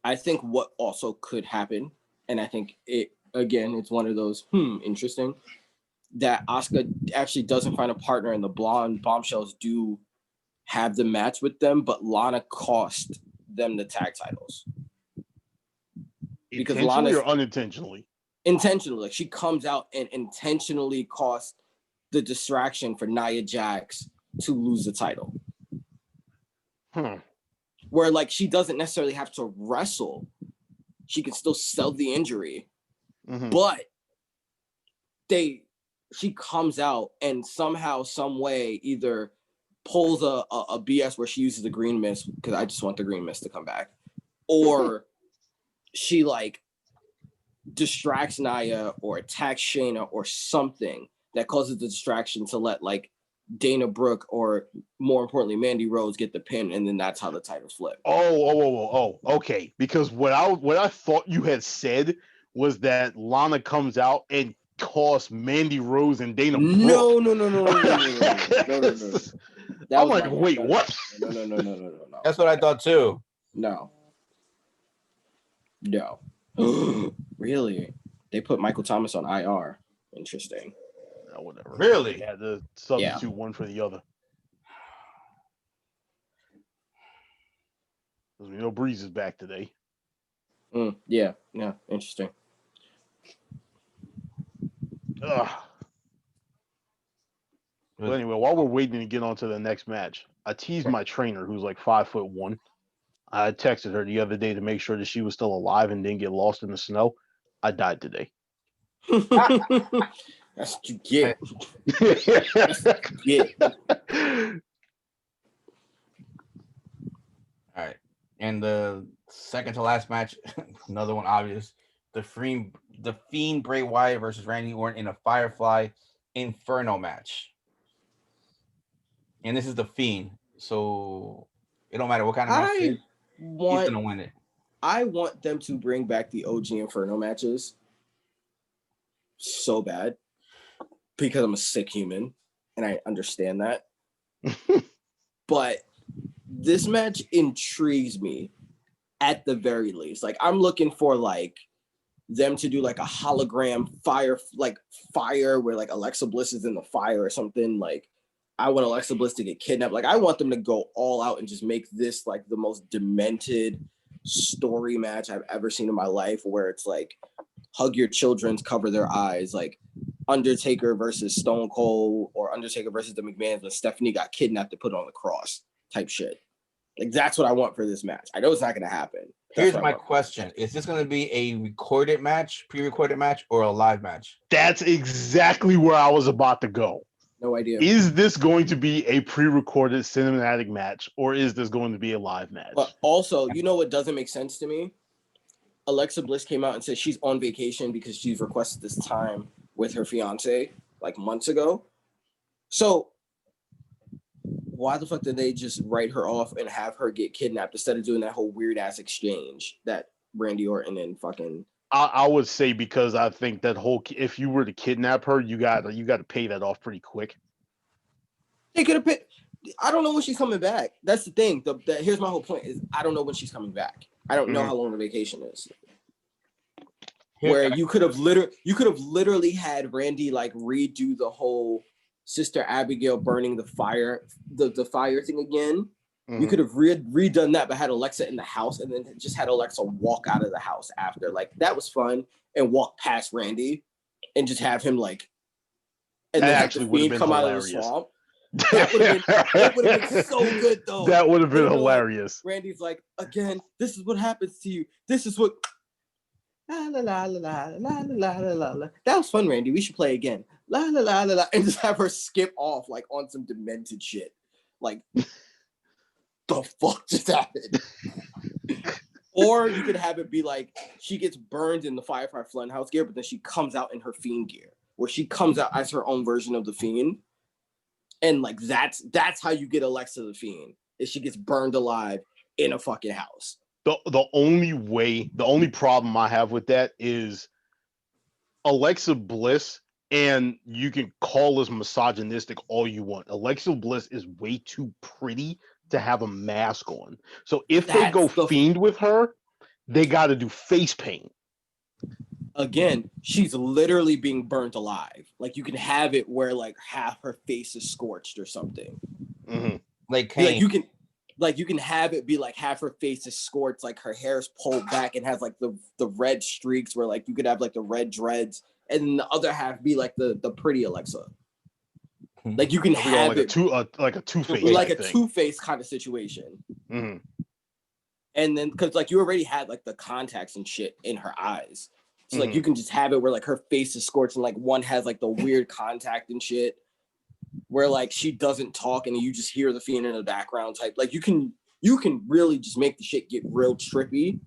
I think what also could happen, and I think it's one of those interesting, that Asuka actually doesn't find a partner and the blonde bombshells do have the match with them, but Lana cost them the tag titles. Because intentionally or unintentionally? Intentionally. Like she comes out and intentionally cost the distraction for Nia Jax to lose the title. Where like she doesn't necessarily have to wrestle. She can still sell the injury. But she comes out and somehow, some way, either pulls a BS where she uses the green mist, because I just want the green mist to come back, or she like distracts Nia or attacks Shayna or something that causes the distraction to let like Dana Brooke or more importantly Mandy Rose get the pin, and then that's how the titles flip. Oh, okay. Because what I thought you had said was that Lana comes out and costs Mandy Rose and Dana Brooke. No. I'm like, wait, what? No. That's what I thought too. No. Really? They put Michael Thomas on IR. Interesting. No, whatever. Really? Yeah, the substitute one for the other. Because we know Breeze is back today. Yeah, interesting. Ugh. But anyway, while we're waiting to get on to the next match, I teased my trainer, who's like 5'1". I texted her the other day to make sure that she was still alive and didn't get lost in the snow. I died today. That's what you get. That's what you get. All right. And the second to last match, another one obvious. The Fiend Bray Wyatt versus Randy Orton in a Firefly Inferno match. And this is the Fiend. So it don't matter what kind of match it is, he's gonna win it. I want them to bring back the OG Inferno matches so bad because I'm a sick human and I understand that. But this match intrigues me at the very least. Like I'm looking for like them to do like a hologram fire where like Alexa Bliss is in the fire or something. Like I want Alexa Bliss to get kidnapped. Like I want them to go all out and just make this like the most demented story match I've ever seen in my life, where it's like hug your children, cover their eyes, like Undertaker versus Stone Cold or Undertaker versus the McMahons when Stephanie got kidnapped to put on the cross type shit. Like that's what I want for this match. I know it's not going to happen. Here's my question. Is this going to be a recorded match, pre-recorded match, or a live match? That's exactly where I was about to go. No idea. Is this going to be a pre-recorded cinematic match, or is this going to be a live match? But also, you know what doesn't make sense to me? Alexa Bliss came out and said she's on vacation because she's requested this time with her fiance like months ago. So why the fuck did they just write her off and have her get kidnapped instead of doing that whole weird ass exchange that Randy Orton and fucking... I would say because I think that whole, if you were to kidnap her, you got to pay that off pretty quick. They could have paid. I don't know when she's coming back. That's the thing. Here's my whole point is I don't know when she's coming back. I don't know how long the vacation is. Where you could have literally had Randy like redo the whole Sister Abigail burning the fire thing again. You could have redone that, but had Alexa in the house and then just had Alexa walk out of the house after. Like that was fun, and walk past Randy and just have him like, and that then actually would have been come hilarious. out of the swamp. That would have been so good though. That would have been hilarious. Like, Randy's like, again, this is what happens to you. This is what. La la la la la la la la la. That was fun, Randy. We should play again. La la la la la, and just have her skip off like on some demented shit. Like, the fuck just happened? Or you could have it be like she gets burned in the Firefly Funhouse gear, but then she comes out in her Fiend gear, where she comes out as her own version of the Fiend, and like that's how you get Alexa the Fiend. Is she gets burned alive in a fucking house. The only problem I have with that is Alexa Bliss, and you can call us misogynistic all you want. Alexa Bliss is way too pretty to have a mask on. So if they go Fiend with her, they got to do face paint. Again, she's literally being burnt alive. Like you can have it where like half her face is scorched or something. Mm-hmm. Like you can have it be like half her face is scorched, like her hair's pulled back and has like the red streaks where like you could have like the red dreads, and then the other half be like the pretty Alexa. Like you can have like it like a Two-Face, like a Two-Face kind of situation. Mm-hmm. And then because like you already had like the contacts and shit in her eyes, so like you can just have it where like her face is scorched and like one has like the weird contact and shit, where like she doesn't talk and you just hear the Fiend in the background type. Like you can really just make the shit get real trippy,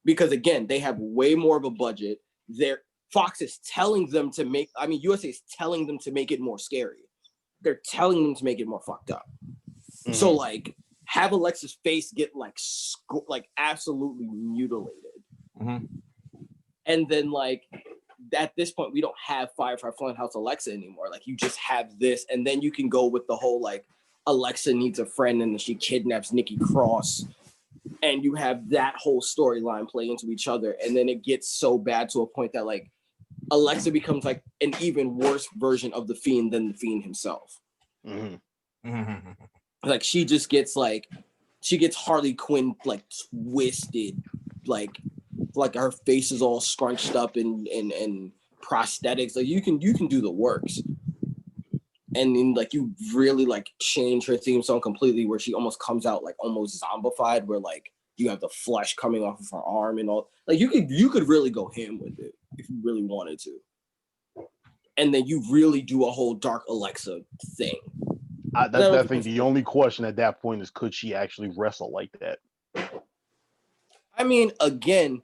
because again they have way more of a budget. Fox is telling them to make. I mean, USA is telling them to make it more scary. They're telling them to make it more fucked up. Mm-hmm. So like have Alexa's face get like absolutely mutilated. Mm-hmm. And then like at this point we don't have Firefly Funhouse Alexa anymore. Like you just have this, and then you can go with the whole like Alexa needs a friend and then she kidnaps Nikki Cross, and you have that whole storyline play into each other, and then it gets so bad to a point that like Alexa becomes like an even worse version of the Fiend than the Fiend himself. Mm-hmm. Mm-hmm. Like she gets Harley Quinn like twisted, like her face is all scrunched up and prosthetics. Like you can do the works, and then like you really like change her theme song completely, where she almost comes out like almost zombified, where like you have the flesh coming off of her arm and all. Like you could really go ham with it if you really wanted to, and then you really do a whole Dark Alexa thing. That's definitely the only question at that point is, could she actually wrestle like that? I mean, again,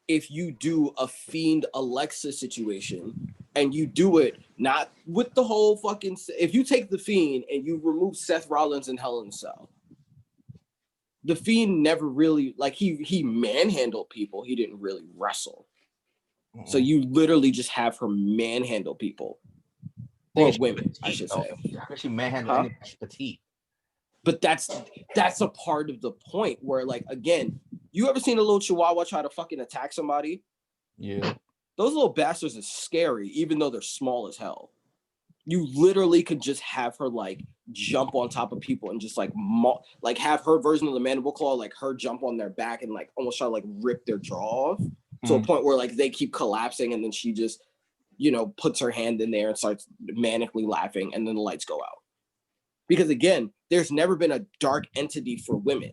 if you do a Fiend Alexa situation and you do it not with the whole fucking, if you take the Fiend and you remove Seth Rollins and Hell in a Cell, the Fiend never really, like he manhandled people. He didn't really wrestle. Mm-hmm. So you literally just have her manhandle people. Or women, I should say. How can she manhandle any petite? But that's a part of the point where, like, again, you ever seen a little chihuahua try to fucking attack somebody? Yeah. Those little bastards are scary, even though they're small as hell. You literally could just have her like jump on top of people and just like have her version of the mandible claw, like her jump on their back and like almost try to like rip their jaw off to a point where like they keep collapsing, and then she just, you know, puts her hand in there and starts manically laughing, and then the lights go out. Because again, there's never been a dark entity for women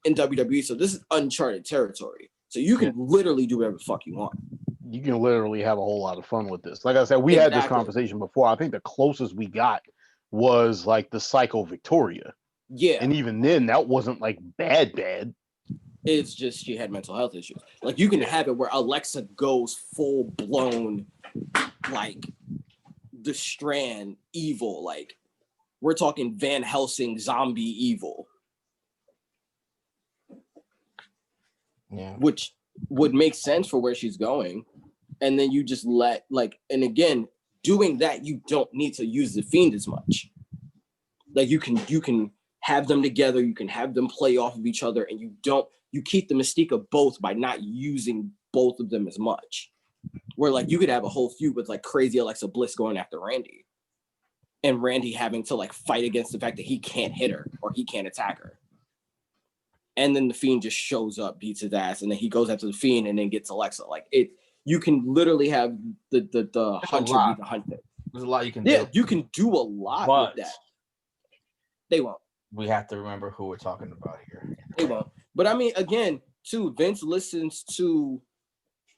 in WWE, so this is uncharted territory. So you can literally do whatever the fuck you want. You can literally have a whole lot of fun with this. Like I said, we had this conversation before. I think the closest we got was like the Psycho Victoria. Yeah. And even then, that wasn't like bad. It's just she had mental health issues. Like you can have it where Alexa goes full blown, like the Strand evil. Like we're talking Van Helsing zombie evil. Yeah. Which would make sense for where she's going. And then you just let like, and again, doing that, you don't need to use the Fiend as much. Like you can have them together, you can have them play off of each other, and you keep the mystique of both by not using both of them as much. Where like you could have a whole feud with like crazy Alexa Bliss going after Randy, and Randy having to like fight against the fact that he can't hit her or he can't attack her. And then the Fiend just shows up, beats his ass, and then he goes after the Fiend and then gets Alexa. Like it, you can literally have the hunter be the hunted. There's a lot you can do. Yeah, you can do a lot with that. They won't. We have to remember who we're talking about here. They won't. But I mean, again, too, Vince listens to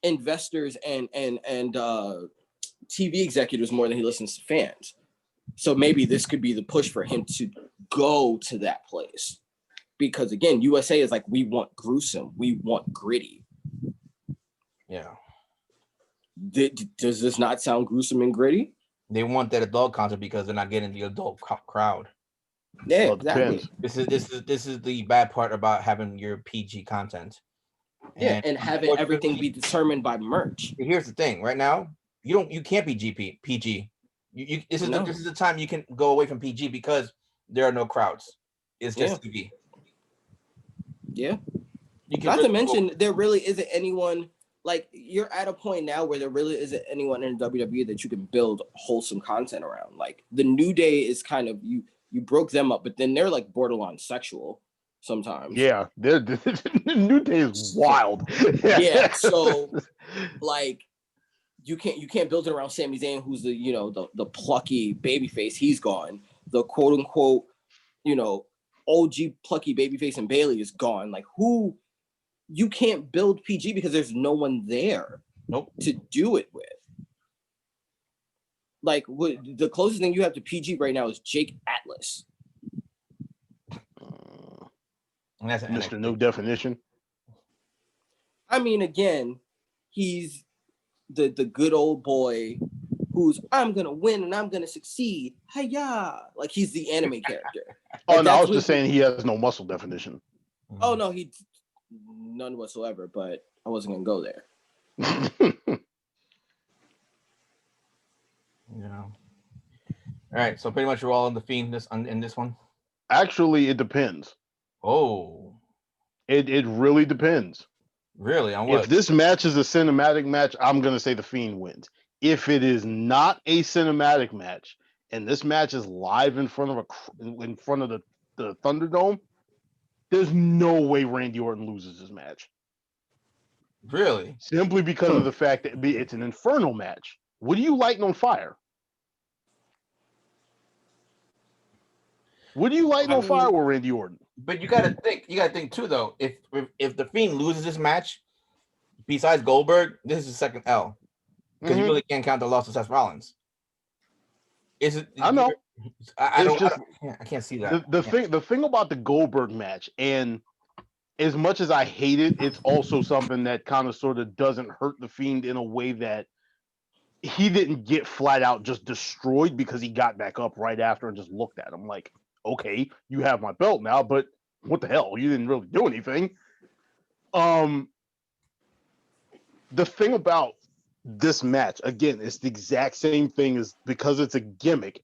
investors and TV executives more than he listens to fans. So maybe this could be the push for him to go to that place. Because again, USA is like, we want gruesome, we want gritty. Yeah. Does this not sound gruesome and gritty? They want that adult content because they're not getting the adult crowd. Yeah, Well, exactly. This is the bad part about having your PG content. And having everything be determined by merch. Here's the thing: right now, you can't be PG. This is the time you can go away from PG because there are no crowds. It's just TV. Yeah. Not to mention, there really isn't anyone. Like, you're at a point now where there really isn't anyone in WWE that you can build wholesome content around. Like, the New Day is kind of you broke them up, but then they're like borderline sexual sometimes. Yeah, the New Day is wild. Yeah, so like you can't build it around Sami Zayn, who's the plucky babyface. He's gone. The quote unquote, OG plucky babyface and Bailey is gone. Like, who you can't build PG because there's no one there to do it with. Like, the closest thing you have to PG right now is Jake Atlas. And that's Mr. No Definition. I mean, again, he's the good old boy who's, I'm gonna win and I'm gonna succeed. Hiya! Like, he's the anime character. Oh, Like, no, I was just saying he has no muscle definition. Oh no, he none whatsoever. But I wasn't gonna go there. Yeah. All right, so pretty much we're all in the Fiend in this one. Actually, it depends. Oh, it really depends. Really? On what? If this match is a cinematic match, I'm gonna say the Fiend wins. If it is not a cinematic match, and this match is live in front of the Thunderdome, there's no way Randy Orton loses this match. Really? Simply because of the fact that it's an Inferno match. What are you lighting on fire? What are you lighting on fire with Randy Orton? But you gotta think too, though. If the Fiend loses this match, besides Goldberg, this is the second L. Because you really can't count the loss of Seth Rollins. Is it? I know. I can't see that. The thing about the Goldberg match, and as much as I hate it, it's also something that kind of sort of doesn't hurt the Fiend in a way that he didn't get flat out just destroyed, because he got back up right after and just looked at him like, okay, you have my belt now, but what the hell? You didn't really do anything. The thing about this match, again, it's the exact same thing, as because it's a gimmick.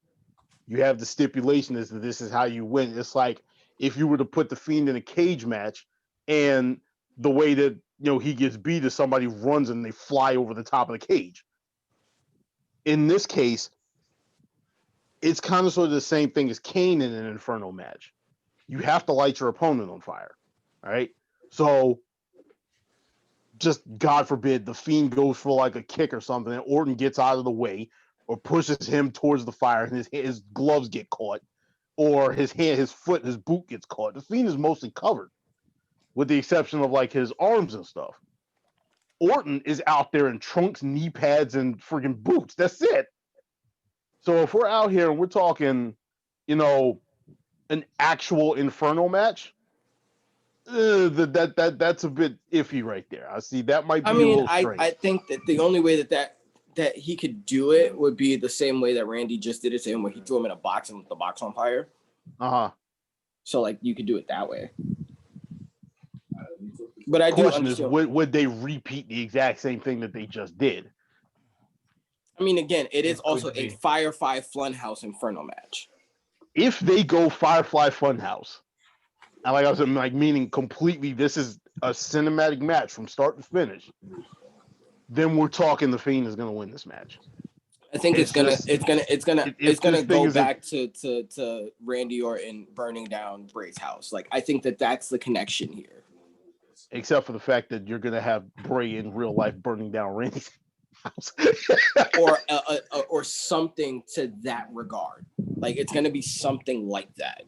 You have the stipulation is that this is how you win. It's like if you were to put the Fiend in a cage match, and the way that he gets beat is somebody runs and they fly over the top of the cage. In this case, it's kind of sort of the same thing as Kane in an Inferno match. You have to light your opponent on fire. All right. So just God forbid the Fiend goes for like a kick or something and Orton gets out of the way or pushes him towards the fire and his gloves get caught, or his hand, his foot, his boot gets caught. The Fiend is mostly covered with the exception of like his arms and stuff. Orton is out there in trunks, knee pads, and friggin' boots. That's it. So if we're out here and we're talking, an actual Inferno match, that's a bit iffy right there. I see that might be. I think that the only way that he could do it would be the same way that Randy just did it to him, where he threw him in a box and lit the box on fire. So like you could do it that way. But I do understand. Would they repeat the exact same thing that they just did? I mean, again, it is also a Firefly Funhouse Inferno match. If they go Firefly Funhouse, and like I was meaning completely, this is a cinematic match from start to finish, then we're talking the Fiend is going to win this match. I think it's gonna go back to Randy Orton burning down Bray's house. Like, I think that's the connection here. Except for the fact that you're gonna have Bray in real life burning down Randy's house, or something to that regard. Like, it's gonna be something like that.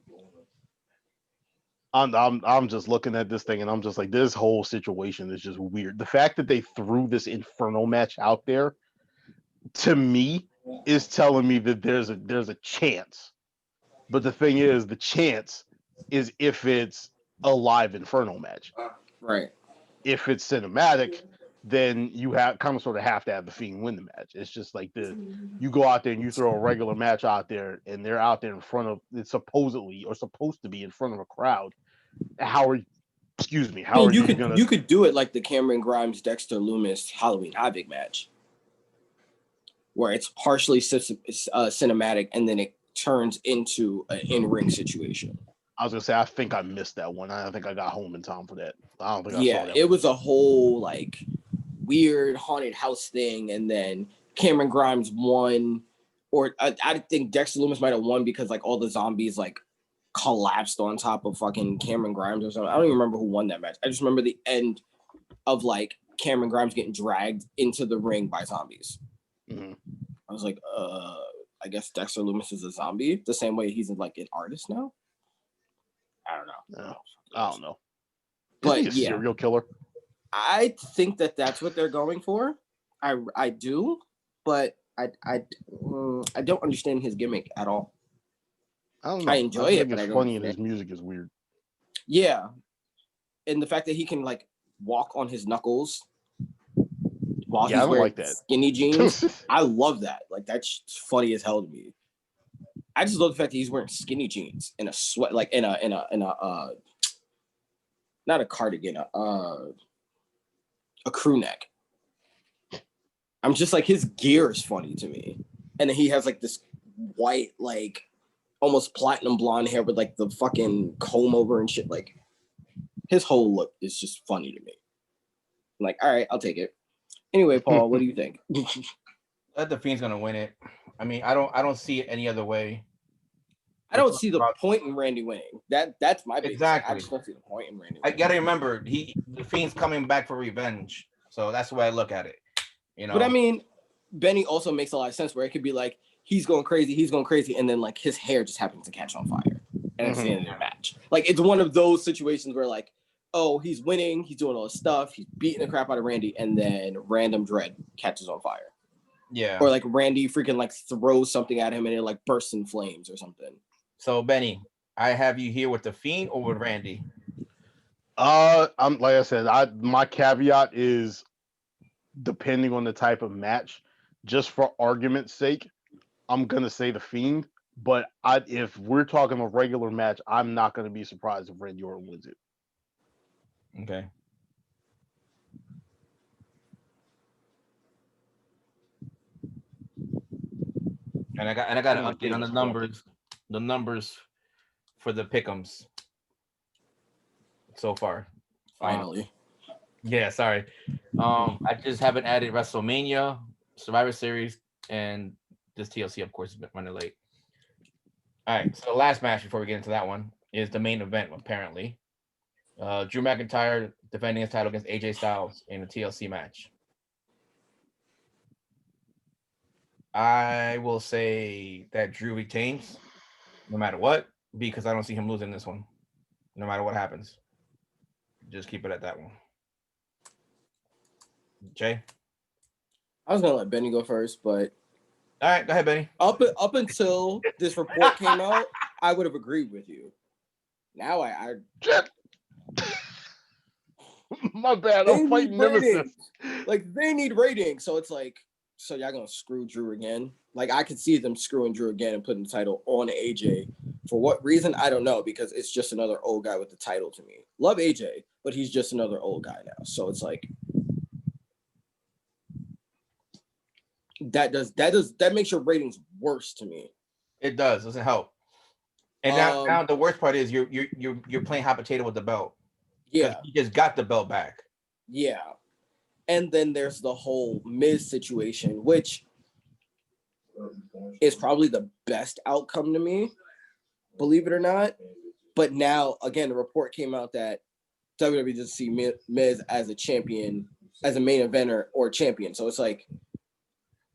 I'm just looking at this thing and I'm just like, this whole situation is just weird. The fact that they threw this Inferno match out there to me is telling me that there's a chance. But the thing is, the chance is if it's a live Inferno match. Right. If it's cinematic, then you have kind of sort of have to have the Fiend win the match. It's just like you go out there and you throw a regular match out there, and they're out there in front of it's supposedly or supposed to be in front of a crowd. How are I mean, you gonna? you could do it like the Cameron Grimes Dexter Loomis Halloween Havoc match, where it's partially cinematic and then it turns into an in-ring situation. I was gonna say I think I missed that one. I don't think I got home in time for that. I don't think I saw Yeah, that. it was a whole like weird haunted house thing, and then Cameron Grimes won, or I think Dexter Loomis might have won because like all the zombies like collapsed on top of fucking Cameron Grimes or something. I don't even remember who won that match. I just remember the end of like Cameron Grimes getting dragged into the ring by zombies. Mm-hmm. I was like, I guess Dexter Loomis is a zombie the same way he's like an artist now. I don't know. I don't know. But is he a serial killer? I think that's what they're going for. I do, but I don't understand his gimmick at all. I don't know. I enjoy it, but it's I don't funny and understand. his music is weird. Yeah, and the fact that he can like walk on his knuckles while he's wearing like that. Skinny jeans, I love that. Like that's funny as hell to me. I just love the fact that he's wearing skinny jeans in a sweat, like in a not a cardigan, a crew neck. I'm just like, his gear is funny to me. And then he has like this white, like almost platinum blonde hair with like the fucking comb over and shit. Like his whole look is just funny to me. I'm like, all right, I'll take it. Anyway, Paul, what do you think? The Fiend's gonna win it. I mean, I don't see it any other way. I don't see the point in Randy winning. That's my biggest exactly. thing. I just don't see the point in Randy winning. I gotta remember, the Fiend's coming back for revenge. So that's the way I look at it. You know. But I mean, Benny also makes a lot of sense where it could be like he's going crazy, and then like his hair just happens to catch on fire, and it's the end of the match. Like it's one of those situations where like, oh, he's winning, he's doing all this stuff, he's beating the crap out of Randy, and then random dread catches on fire. Yeah. Or like Randy freaking like throws something at him and it like bursts in flames or something. So Benny, I have you here with the Fiend or with Randy? I'm like I said, my caveat is depending on the type of match. Just for argument's sake, I'm gonna say the Fiend. But if we're talking a regular match, I'm not gonna be surprised if Randy Orton wins it. Okay. And I got an update on the numbers. The numbers for the pick'ems so far. Finally. Yeah, sorry. I just haven't added WrestleMania, Survivor Series, and this TLC, of course, has been running late. All right, so the last match before we get into that one is the main event, apparently. Drew McIntyre defending his title against AJ Styles in a TLC match. I will say that Drew retains no matter what, because I don't see him losing this one, no matter what happens. Just keep it at that one. Jay? I was gonna let Benny go first, but all right, go ahead, Benny. Up until this report came out, I would have agreed with you. Now I my bad. I'm fighting nemesis. Like they need ratings, so it's like, so y'all gonna screw Drew again? Like I could see them screwing Drew again and putting the title on AJ. For what reason? I don't know, because it's just another old guy with the title to me. Love AJ, but he's just another old guy now. So it's like that makes your ratings worse to me. It doesn't help. And now the worst part is you're playing hot potato with the belt. Yeah, he just got the belt back. Yeah, and then there's the whole Miz situation, which is probably the best outcome to me, believe it or not. But now, again, the report came out that WWE doesn't see Miz as a champion, as a main eventer or champion. So it's like,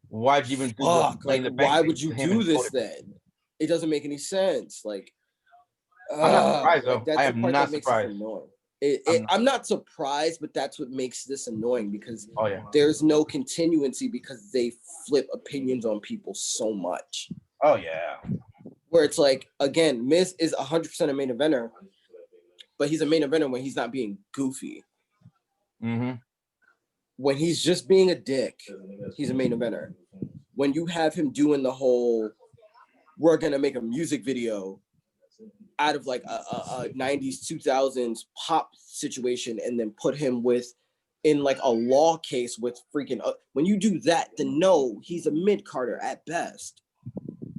why'd you even why would you do this then? It doesn't make any sense. Like, I'm not surprised though. That's I the am part not that makes surprised. this annoying. I'm not- I'm not surprised, but that's what makes this annoying because Oh yeah. there's no continuancy because they flip opinions on people so much. Oh yeah. Where it's like, again, Miz is 100% a main eventer, but he's a main eventer when he's not being goofy. Mm-hmm. When he's just being a dick, he's a main eventer. When you have him doing the whole, we're gonna make a music video out of like a 90s 2000s pop situation and then put him in like a law case with freaking when you do that, then no, he's a mid-carder at best.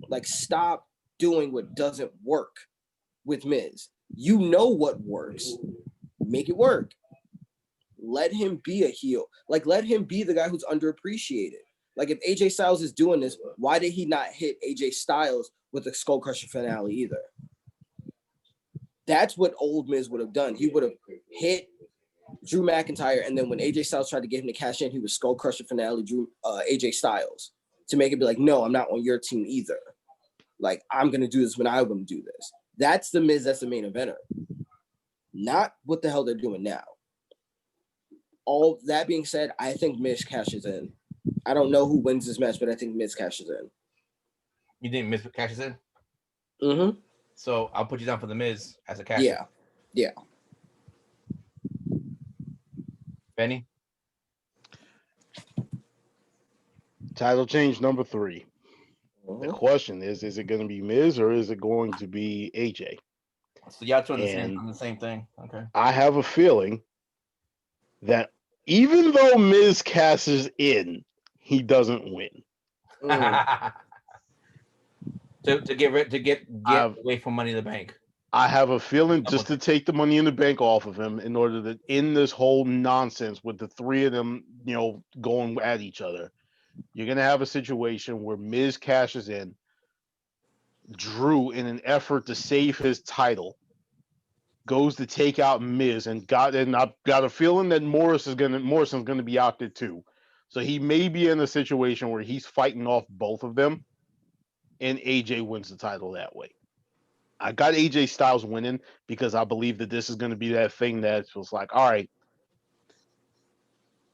Like, stop doing what doesn't work with Miz. You know what works, make it work. Let him be a heel. Like, let him be the guy who's underappreciated. Like, if AJ Styles is doing this, why did he not hit AJ Styles with a Skull Crusher finale either? That's what old Miz would have done. He would have hit Drew McIntyre, and then when AJ Styles tried to get him to cash in, he was Skull Crusher finale AJ Styles to make it be like, no, I'm not on your team either. Like, I'm gonna do this when I want to do this. That's the Miz. That's the main eventer. Not what the hell they're doing now. All that being said, I think Miz cashes in. I don't know who wins this match, but I think Miz cashes in. You think Miz cashes in? Mm-hmm. So I'll put you down for the Miz as a cash. Yeah. Benny? Title change number 3. The Mhm. question is it going to be Miz or is it going to be AJ? So y'all two on And the same thing. Okay. I have a feeling that even though Miz cashes in, he doesn't win. to get away from Money in the Bank. I have a feeling just to take the Money in the Bank off of him in order to end this whole nonsense with the three of them, going at each other. You're going to have a situation where Miz cashes in. Drew, in an effort to save his title, goes to take out Miz, and I've got a feeling that Morrison's gonna be out there too. So he may be in a situation where he's fighting off both of them, and AJ wins the title that way. I got AJ Styles winning because I believe that this is going to be that thing that was like, all right,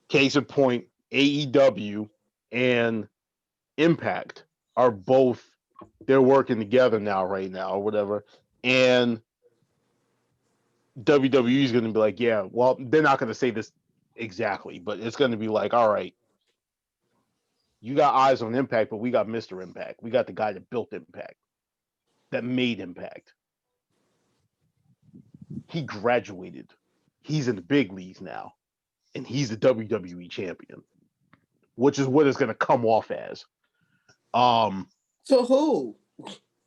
case in point, AEW and Impact are both, they're working together right now or whatever, and WWE is going to be like, yeah, well, they're not going to say this exactly, but it's going to be like, all right, you got eyes on Impact, but we got Mr. Impact. We got the guy that built Impact, that made Impact. He graduated. He's in the big leagues now, and he's the WWE champion, which is what it's going to come off as. To who?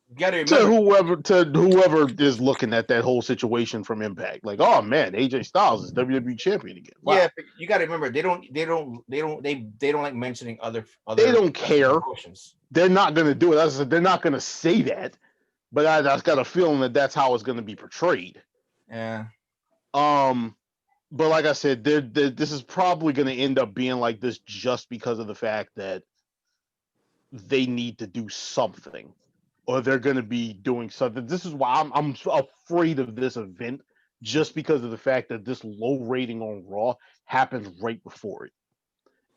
You gotta remember To whoever is looking at that whole situation from Impact, like, oh man, AJ Styles is WWE champion again. Wow. Yeah, but you gotta remember they don't like mentioning other. They don't care. Promotions. They're not going to do it. They're not going to say that, but I've got a feeling that that's how it's going to be portrayed. Yeah. But like I said, this is probably going to end up being like this just because of the fact that they need to do something, or they're going to be doing something. This is why I'm afraid of this event, just because of the fact that this low rating on Raw happened right before it.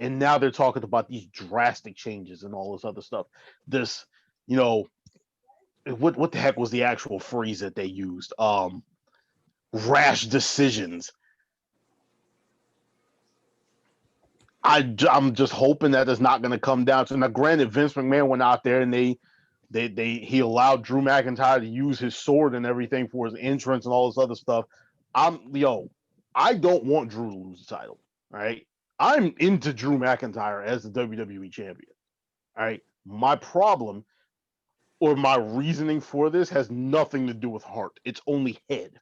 And now they're talking about these drastic changes and all this other stuff. This, what the heck was the actual phrase that they used? Rash decisions. I'm just hoping that it's not going to come down to. Now, granted, Vince McMahon went out there and he allowed Drew McIntyre to use his sword and everything for his entrance and all this other stuff. I don't want Drew to lose the title. All right, I'm into Drew McIntyre as the WWE champion. All right, my problem or my reasoning for this has nothing to do with heart. It's only head.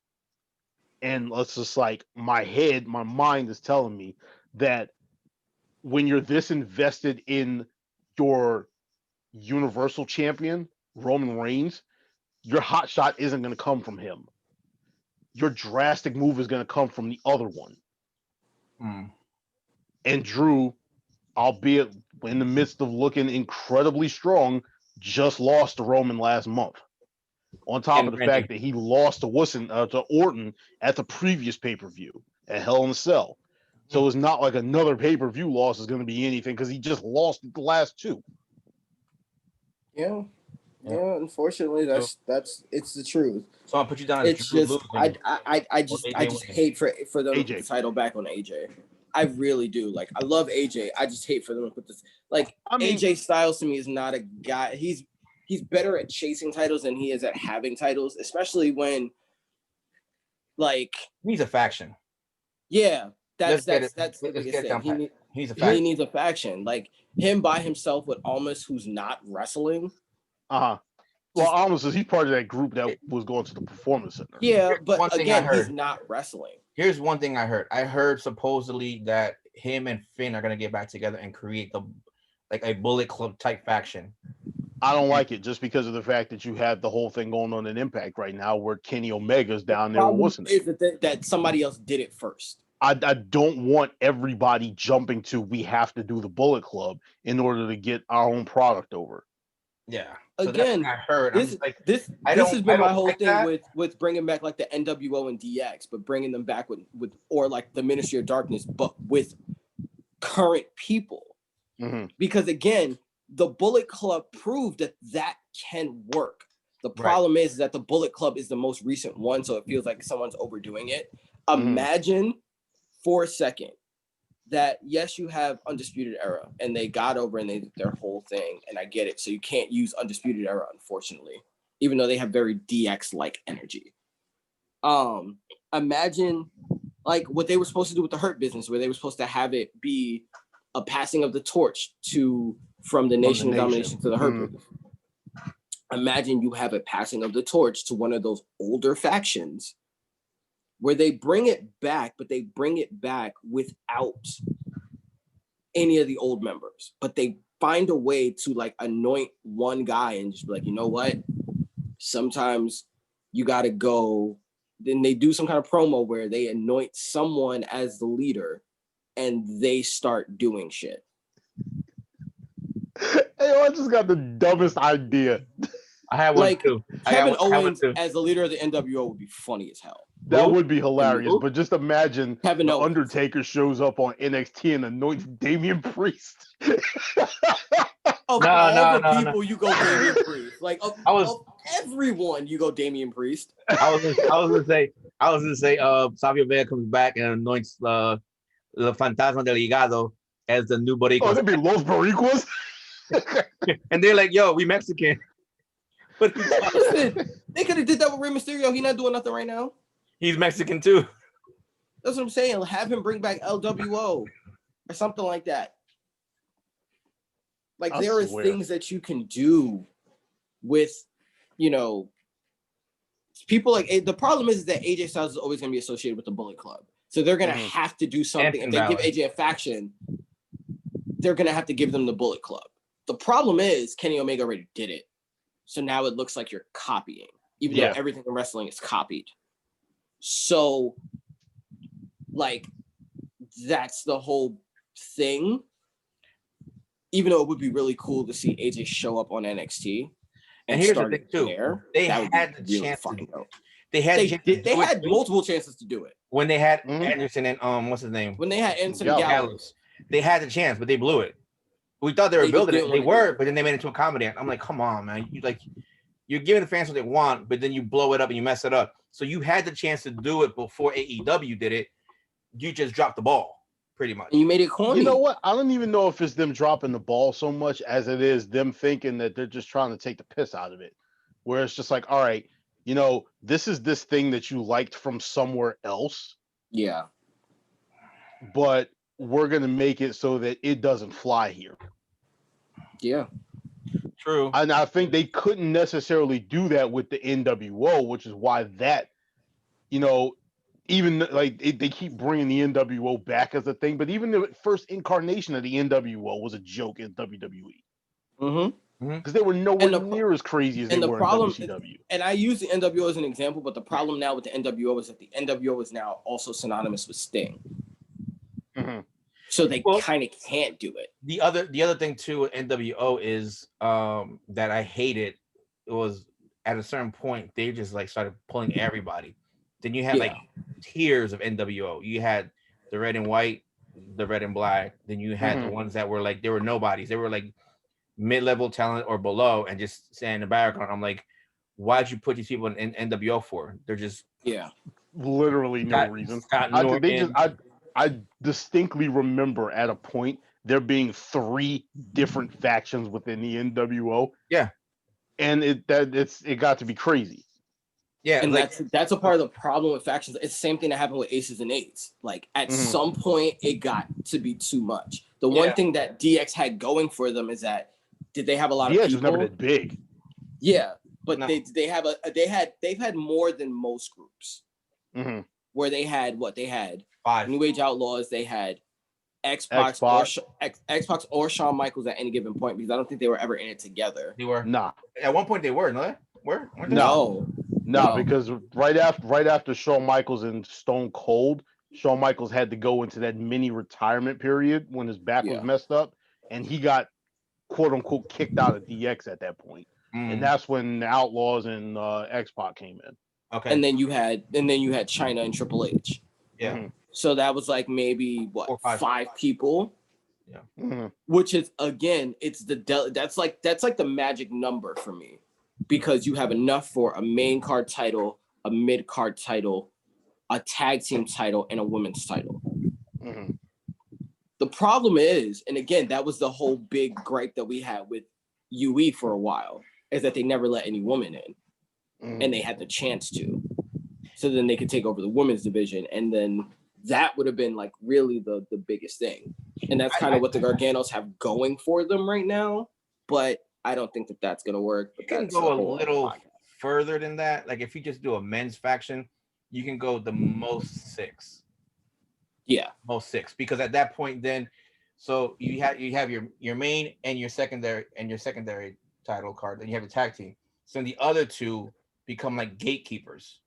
And let's just my mind is telling me that when you're this invested in your Universal Champion, Roman Reigns, your hot shot isn't going to come from him. Your drastic move is going to come from the other one. And Drew, albeit in the midst of looking incredibly strong, just lost to Roman last month. On top And of the Randy. fact that he lost to Orton at the previous pay-per-view at Hell in a Cell. So it's not like another pay-per-view loss is going to be anything because he just lost the last two. Yeah. Unfortunately, that's it's the truth. So I'll put you down as It's Drew just losing. I just hate for them to put AJ. the title back on AJ. I really do. Like, I love AJ. I just hate for them to put this. Like, I mean, AJ Styles to me is not a guy. He's better at chasing titles than he is at having titles, especially when, like, He's a faction. yeah, that's the Let's biggest get it thing. down. He's a He faction. needs a faction. Like, him by himself with Almas, who's not wrestling. Well, Almas is he's part of that group that was going to the Performance Center. Yeah, Here's one but thing again, I heard. he's not wrestling. Here's one thing I heard. I heard supposedly that him and Finn are gonna get back together and create a Bullet Club type faction. I don't like it just because of the fact that you have the whole thing going on in Impact right now where Kenny Omega's down there. That somebody else did it first. I don't want everybody jumping to we have to do the Bullet Club in order to get our own product over. Yeah. So Again, I heard. This has been my whole thing with bringing back like the NWO and DX, but bringing them back with or like the Ministry of Darkness, but with current people. Mm-hmm. Because again, the Bullet Club proved that can work. The problem is that the Bullet Club is the most recent one, so it feels like someone's overdoing it. Imagine for a second that yes, you have Undisputed Era, and they got over and they did their whole thing, and I get it. So you can't use Undisputed Era, unfortunately, even though they have very DX-like energy. Imagine like what they were supposed to do with the Hurt Business, where they were supposed to have it be a passing of the torch from the Nation of Domination to the Hurt Business. Imagine you have a passing of the torch to one of those older factions where they bring it back, but they bring it back without any of the old members. But they find a way to like anoint one guy and just be like, you know what? Sometimes you got to go. Then they do some kind of promo where they anoint someone as the leader and they start doing shit. Hey, I just got the dumbest idea. I have one too. Kevin Owens as the leader of the NWO would be funny as hell. That would be hilarious, but just imagine Kevin Owens. Undertaker shows up on NXT and anoints Damian Priest. Of all the people, you go Damian Priest. Like of everyone, you go Damian Priest. I was gonna say, Savio Vega comes back and anoints the Fantasma del Hígado as the new Boricua. Oh, that'd be Los Boricuas. And they're like, "Yo, we Mexican." But listen, they could have did that with Rey Mysterio. He's not doing nothing right now. He's Mexican too. That's what I'm saying. Have him bring back LWO or something like that. Like there are things that you can do with, people like the problem is that AJ Styles is always going to be associated with the Bullet Club. So they're going to have to do something. If they give AJ a faction, they're going to have to give them the Bullet Club. The problem is Kenny Omega already did it. So now it looks like you're copying, even though everything in wrestling is copied. So, like, that's the whole thing. Even though it would be really cool to see AJ show up on NXT. And here's the thing too. They had the chance to do it. They had multiple chances to do it. When they had Anderson and what's his name? When they had Anderson and Gallows. They had the chance, but they blew it. We thought they were building it. They were, but then they made it into a comedy. I'm like, come on, man. You're giving the fans what they want, but then you blow it up and you mess it up. So you had the chance to do it before AEW did it. You just dropped the ball, pretty much. And you made it corny. You know what? I don't even know if it's them dropping the ball so much as it is them thinking that they're just trying to take the piss out of it. Where it's just like, all right, this is this thing that you liked from somewhere else. Yeah. But we're going to make it so that it doesn't fly here. Yeah. True. And I think they couldn't necessarily do that with the NWO, which is why that, even like they keep bringing the NWO back as a thing, but even the first incarnation of the NWO was a joke in WWE. Because they were nowhere near as crazy as they were in WCW. And I use the NWO as an example, but the problem now with the NWO is that the NWO is now also synonymous with Sting. So they kind of can't do it. The other thing too with NWO is that I hated was at a certain point they just like started pulling everybody. Then you had like tiers of NWO. You had the red and white, the red and black. Then you had the ones that were like they were nobodies. They were like mid-level talent or below, and just stand in the background. I'm like, why'd you put these people in NWO for? They're just literally no reason. I distinctly remember at a point there being 3 different factions within the NWO. Yeah, and it got to be crazy. Yeah, and like, that's a part of the problem with factions. It's the same thing that happened with Aces and Eights. Like at some point, it got to be too much. The one thing that DX had going for them is that did they have a lot of people? DX was never that big. Yeah, but they've had more than most groups. Where they had 5 New Age Outlaws. They had Xbox or Shawn Michaels at any given point, because I don't think they were ever in it together. They were nah. At one point they were No, because right after Shawn Michaels and Stone Cold, Shawn Michaels had to go into that mini retirement period when his back was messed up, and he got quote unquote kicked out of DX at that point. And that's when the Outlaws and X-Pac came in. Okay. And then you had China and Triple H. Yeah. So that was like maybe 4 or 5 people. Yeah. Which is, again, it's that's like the magic number for me, because you have enough for a main card title, a mid card title, a tag team title, and a women's title. The problem is, and again, that was the whole big gripe that we had with UE for a while, is that they never let any woman in. And they had the chance to. So then they could take over the women's division. And then that would have been like really the biggest thing. And that's kind of what the Garganos have going for them right now. But I don't think that that's going to work. You can go a little further than that. Like if you just do a men's faction, you can go the most 6. Yeah. Most 6. Because at that point then, so you have your main and your secondary title card. Then you have the tag team. So the other 2 become like gatekeepers.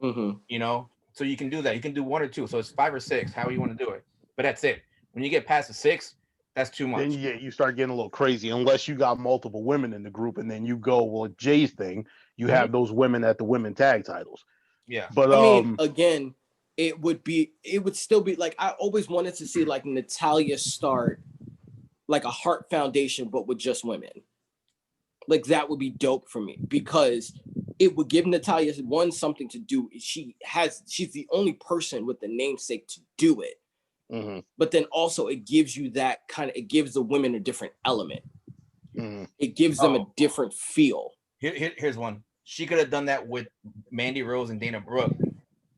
You know, so you can do that. You can do 1 or 2. So it's 5 or 6, however you want to do it. But that's it. When you get past the 6, that's too much. Then you start getting a little crazy, unless you got multiple women in the group, and then you go, well, Jay's thing, you have those women at the women tag titles. Yeah. But I mean, again, it would still be like, I always wanted to see like Natalya start like a Heart Foundation, but with just women. Like that would be dope for me, because it would give Natalya something to do. She's the only person with the namesake to do it. But then also it gives you it gives the women a different element. It gives them a different feel. Here's one. She could have done that with Mandy Rose and Dana Brooke.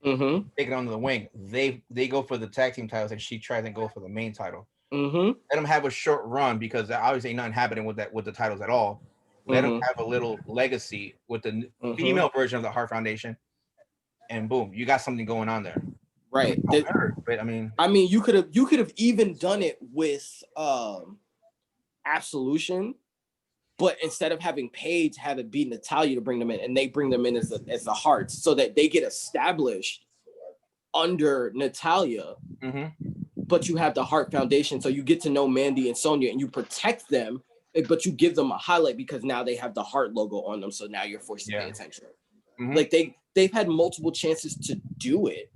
Take it under the wing. They go for the tag team titles, and she tries and go for the main title. Let them have a short run, because obviously ain't nothing happening with the titles at all. Let them have a little legacy with the female version of the Heart Foundation, and boom, you got something going on there. Right. But I mean, you could have even done it with Absolution, but instead of having Paige, have it be Natalya to bring them in, and they bring them in as the Hearts, so that they get established under Natalya. But you have the Heart Foundation, so you get to know Mandy and Sonya, and you protect them, but you give them a highlight because now they have the Heart logo on them, so now you're forced to pay attention. Like they've had multiple chances to do it.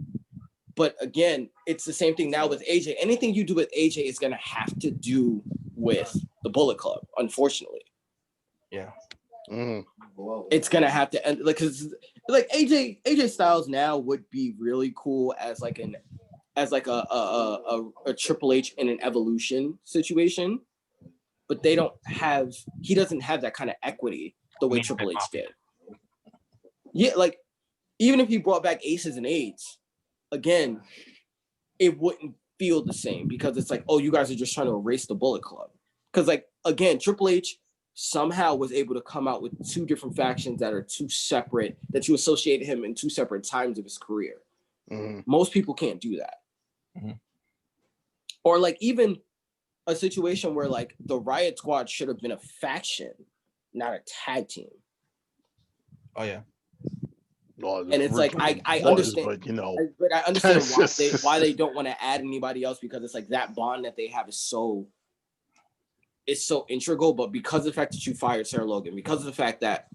But again, it's the same thing now with AJ. Anything you do with AJ is going to have to do with the Bullet Club, unfortunately. Yeah. It's going to have to end, because AJ Styles now would be really cool as a Triple H in an Evolution situation, but he doesn't have that kind of equity the way Triple H did. Yeah, like even if he brought back Aces and Eights, again, it wouldn't feel the same, because it's like, oh, you guys are just trying to erase the Bullet Club. Because like, again, Triple H somehow was able to come out with 2 different factions that are 2 separate, that you associate him in 2 separate times of his career. Most people can't do that. Or like even a situation where like the Riot Squad should have been a faction, not a tag team. Oh yeah. And it's like I understand, but I understand why they don't want to add anybody else, because it's like that bond that they have is so integral. But because of the fact that you fired Sarah Logan, because of the fact that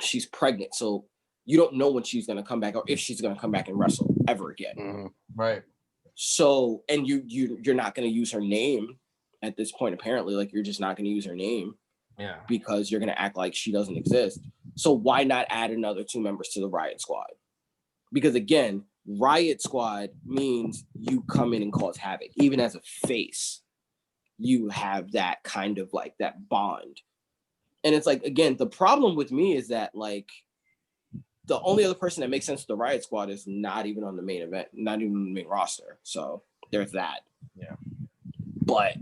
she's pregnant, so you don't know when she's gonna come back or if she's gonna come back and wrestle ever again. Mm-hmm. Right. So, and you're not gonna use her name at this point. Apparently, like you're just not gonna use her name. Yeah. Because you're gonna act like she doesn't exist. So why not add another 2 members to the Riot Squad? Because again, Riot Squad means you come in and cause havoc. Even as a face, you have that kind of like that bond. And it's like, again, the problem with me is that like the only other person that makes sense to the Riot Squad is not even on the main event, not even on the main roster. So there's that. Yeah. But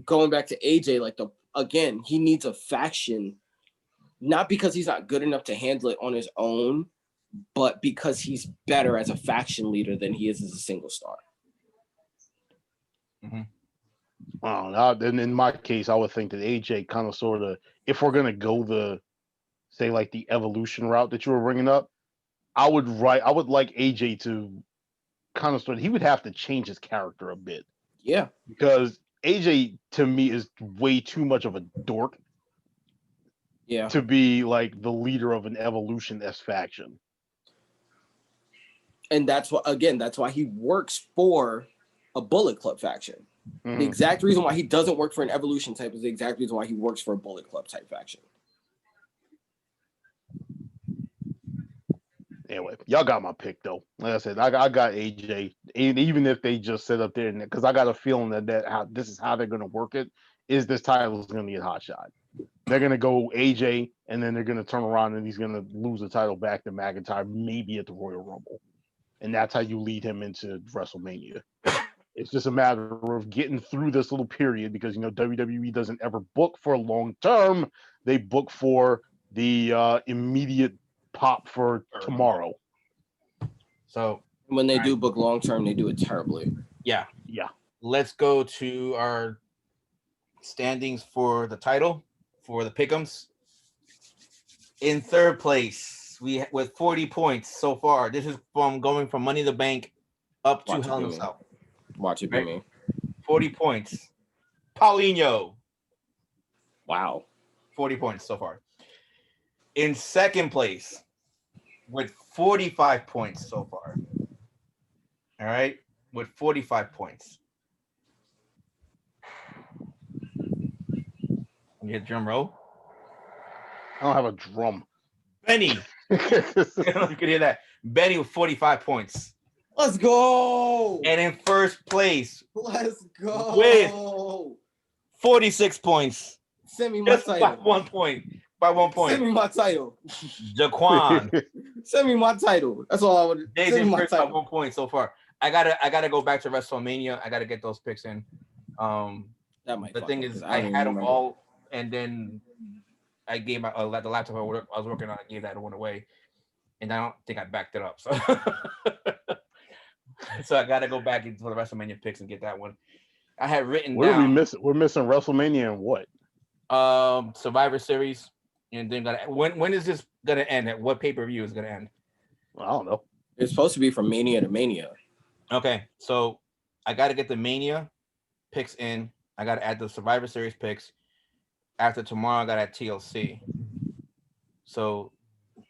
going back to AJ, like again, he needs a faction, not because he's not good enough to handle it on his own, but because he's better as a faction leader than he is as a single star. I don't know. Then in my case, I would think that AJ kind of sort of, if we're gonna go the, say like the evolution route that you were bringing up, I would like AJ to kind of sort of, he would have to change his character a bit. Yeah, because AJ to me is way too much of a dork. Yeah, to be like the leader of an Evolution-esque faction. And that's why he works for a Bullet Club faction. Mm-hmm. The exact reason why he doesn't work for an Evolution type is the exact reason why he works for a Bullet Club type faction. Anyway, y'all got my pick though. Like I said, I got AJ, and even if they just sit up there, because I got a feeling that this is how they're gonna work it. Is this title is gonna get hot shot? They're gonna go AJ, and then they're gonna turn around and he's gonna lose the title back to McIntyre, maybe at the Royal Rumble, and that's how you lead him into WrestleMania. It's just a matter of getting through this little period because WWE doesn't ever book for long term; they book for the immediate pop for tomorrow. So when they do book long term, they do it terribly. Yeah. Let's go to our standings for the title for the Pick'ems. In third place, we with 40 points so far. This is from going from Money in the Bank up to Hell in a Cell. Watch it be me. 40 points. Paulinho. Wow. 40 points so far. In second place with 45 points so far. All right. With 45 points. You get drum roll. I don't have a drum. Benny. You can hear that. Benny with 45 points. Let's go. And in first place. Let's go. With 46 points. Send me my title. By 1 point. By 1 point. Send me my title. Jaquan. Send me my title. That's all I would. Days in first by 1 point so far. I gotta go back to WrestleMania. I gotta get those picks in. That might. The thing is, I had them all, and then I gave my the laptop I was working on. I gave that one away, and I don't think I backed it up. So, so I gotta go back into the WrestleMania picks and get that one. I had written. What are we missing? We're missing WrestleMania and what? Survivor Series, and then when is this gonna end? At what pay-per-view is gonna end? I don't know. It's supposed to be from Mania to Mania. Okay, so I got to get the Mania picks in. I got to add the Survivor Series picks. After tomorrow, I got to add TLC. So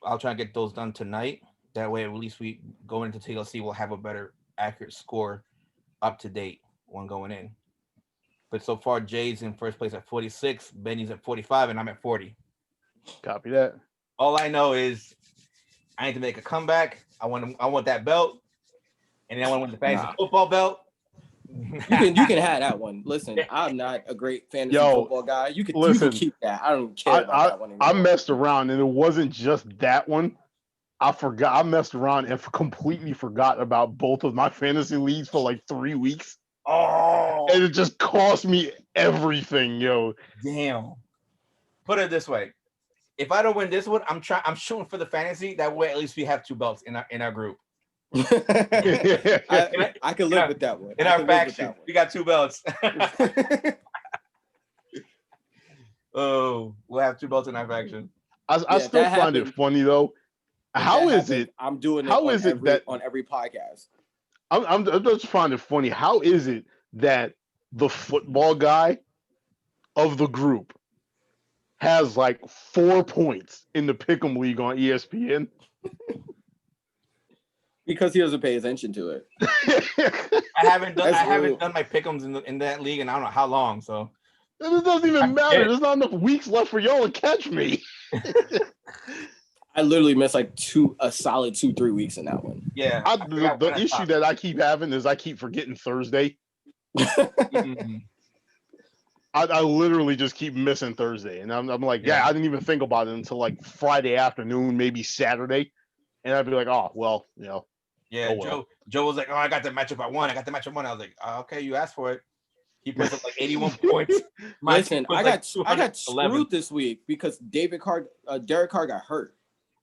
I'll try and get those done tonight. That way, at least we go into TLC, we'll have a better accurate score, up to date one going in. But so far, Jay's in first place at 46, Benny's at 45, and I'm at 40. Copy that. All I know is I need to make a comeback. I want that belt. And then I want to win the fantasy football belt. You can have that one. Listen, I'm not a great fantasy football guy. You can keep that. I don't care about that one anymore. I messed around, and it wasn't just that one. I messed around and completely forgot about both of my fantasy leagues for like 3 weeks. Oh, and it just cost me everything, yo. Damn. Put it this way: if I don't win this one, I'm shooting for the fantasy. That way, at least we have 2 belts in our group. I can live with that one. In our faction, we got 2 belts. Oh, we'll have 2 belts in our faction. I still find it funny though. How is it? I'm doing it. How is it that on every podcast? I'm just find it funny. How is it that the football guy of the group has like 4 points in the Pick'em League on ESPN. Because he doesn't pay attention to it. I haven't That's done real. my pick'ems in that league, and I don't know how long. So It doesn't even matter. There's not enough weeks left for y'all to catch me. I literally missed like a solid 2-3 weeks in that one. yeah, The issue that I keep having is I keep forgetting Thursday. Mm-hmm. I literally just keep missing Thursday, and I'm like, yeah, I didn't even think about it until like Friday afternoon, maybe Saturday, and I'd be like, oh well, you know. Yeah, oh, well. Joe was like, "Oh, I got the matchup I won. I got the matchup I won." I was like, "Okay, you asked for it." He puts up like 81 points. Listen, I got like screwed this week because Derek Carr got hurt.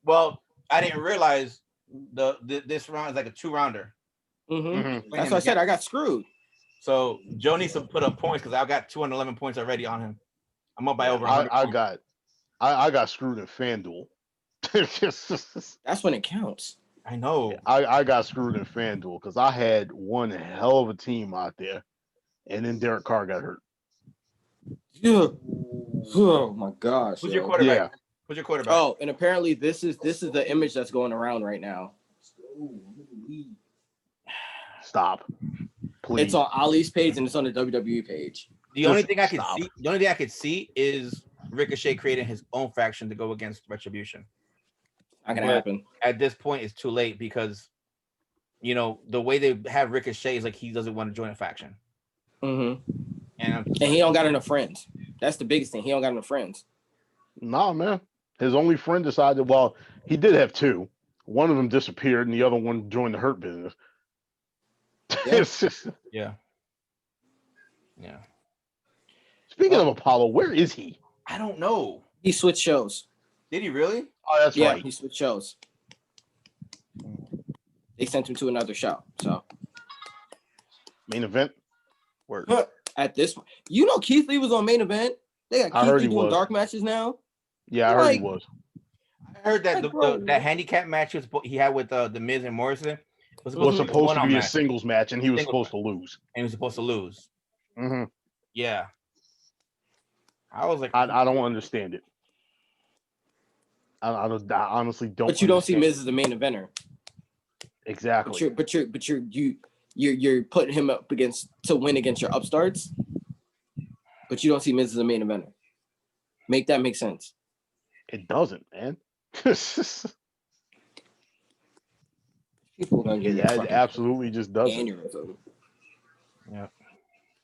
Well, I didn't realize this round is like a 2-rounder. Mm-hmm. That's why I said I got screwed. So Joe needs to put up points because I got 211 points already on him. I'm up by over 100. I got screwed in FanDuel. That's when it counts. I know. I got screwed in FanDuel because I had one hell of a team out there, and then Derek Carr got hurt. Yeah. Oh my gosh. Who's your quarterback? Yeah. Who's your quarterback? Oh, and apparently this is the image that's going around right now. Stop. Please. It's on Ali's page and it's on the WWE page. The only thing I could see is Ricochet creating his own faction to go against Retribution. Not gonna happen. At this point, it's too late because, you know, the way they have Ricochet is like he doesn't want to join a faction. Mm-hmm. And he don't got enough friends. That's the biggest thing. He don't got enough friends. Nah, man. His only friend decided. Well, he did have two. One of them disappeared, and the other one joined the Hurt Business. Yeah. Yeah. Speaking of Apollo, where is he? I don't know. He switched shows. Did he really? Oh, that's right. He switched shows. They sent him to another show. So Main event. Word. At this point, you know, Keith Lee was on Main Event. They got Keith Lee doing dark matches now. Yeah, I heard he was. I heard that that handicap match he had with the Miz and Morrison was supposed to be a singles match, and he was supposed to lose. And he was supposed to lose. Mm-hmm. Yeah. I was like, I don't understand it. I honestly don't. But you don't see Miz as the main eventer. Exactly. But you're putting him up to win against your upstarts. But you don't see Miz as the main eventer. Make that make sense. It doesn't, man. People are gonna get it absolutely just doesn't. Aneurysm. Yeah.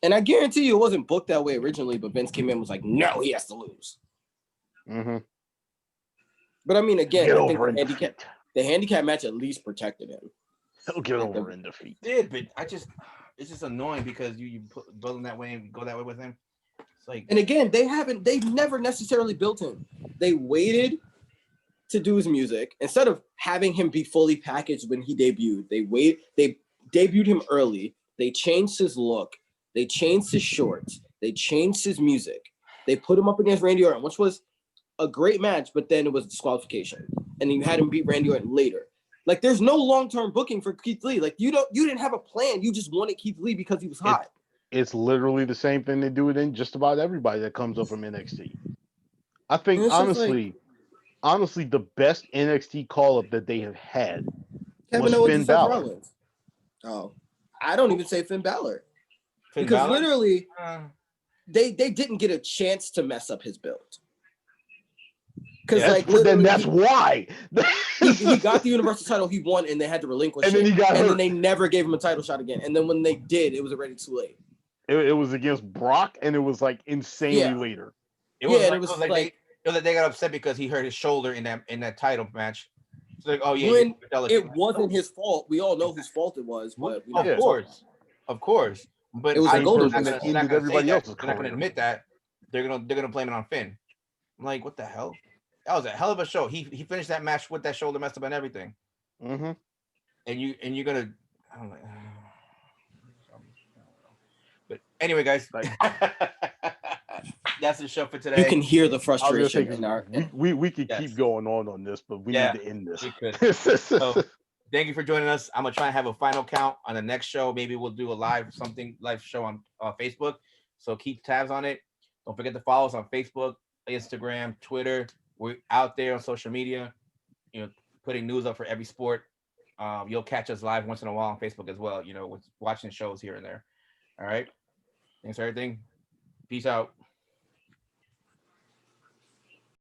And I guarantee you it wasn't booked that way originally, but Vince came in and was like, no, he has to lose. Mm-hmm. But I mean, again, I think the handicap match at least protected him. He'll get over in defeat. Did, but it's just annoying because you build him that way and go that way with him. It's like, and again, they've never necessarily built him. They waited to do his music instead of having him be fully packaged when he debuted. They debuted him early. They changed his look. They changed his shorts. They changed his music. They put him up against Randy Orton, which was a great match, but then it was disqualification. And you had him beat Randy Orton later. Like, there's no long-term booking for Keith Lee. Like, you didn't have a plan. You just wanted Keith Lee because he was hot. It's literally the same thing they do in just about everybody that comes up from NXT. I think honestly, the best NXT call-up that they have had was Finn Balor. Oh, I don't even say Finn Balor. Because literally, they didn't get a chance to mess up his build. Because then that's why he got the Universal title, he won, and they had to relinquish and then he got hurt. And then they never gave him a title shot again. And then when they did, it was already too late. It was against Brock, and it was like insanely later. It was like they got upset because he hurt his shoulder in that title match. It's like, oh yeah, when it wasn't his fault. We all know whose fault it was, but of course. But it was they're not going to admit that. They're gonna blame it on Finn. I'm like, what the hell? That was a hell of a show. He finished that match with that shoulder messed up and everything. Mm-hmm. And you're gonna, I'm like, but anyway, guys, that's the show for today. You can hear the frustration in our. We could keep going on this, but we need to end this. So, thank you for joining us. I'm gonna try and have a final count on the next show. Maybe we'll do a live show on Facebook. So keep tabs on it. Don't forget to follow us on Facebook, Instagram, Twitter. We're out there on social media, you know, putting news up for every sport. You'll catch us live once in a while on Facebook as well, you know, with watching shows here and there. All right. Thanks for everything. Peace out.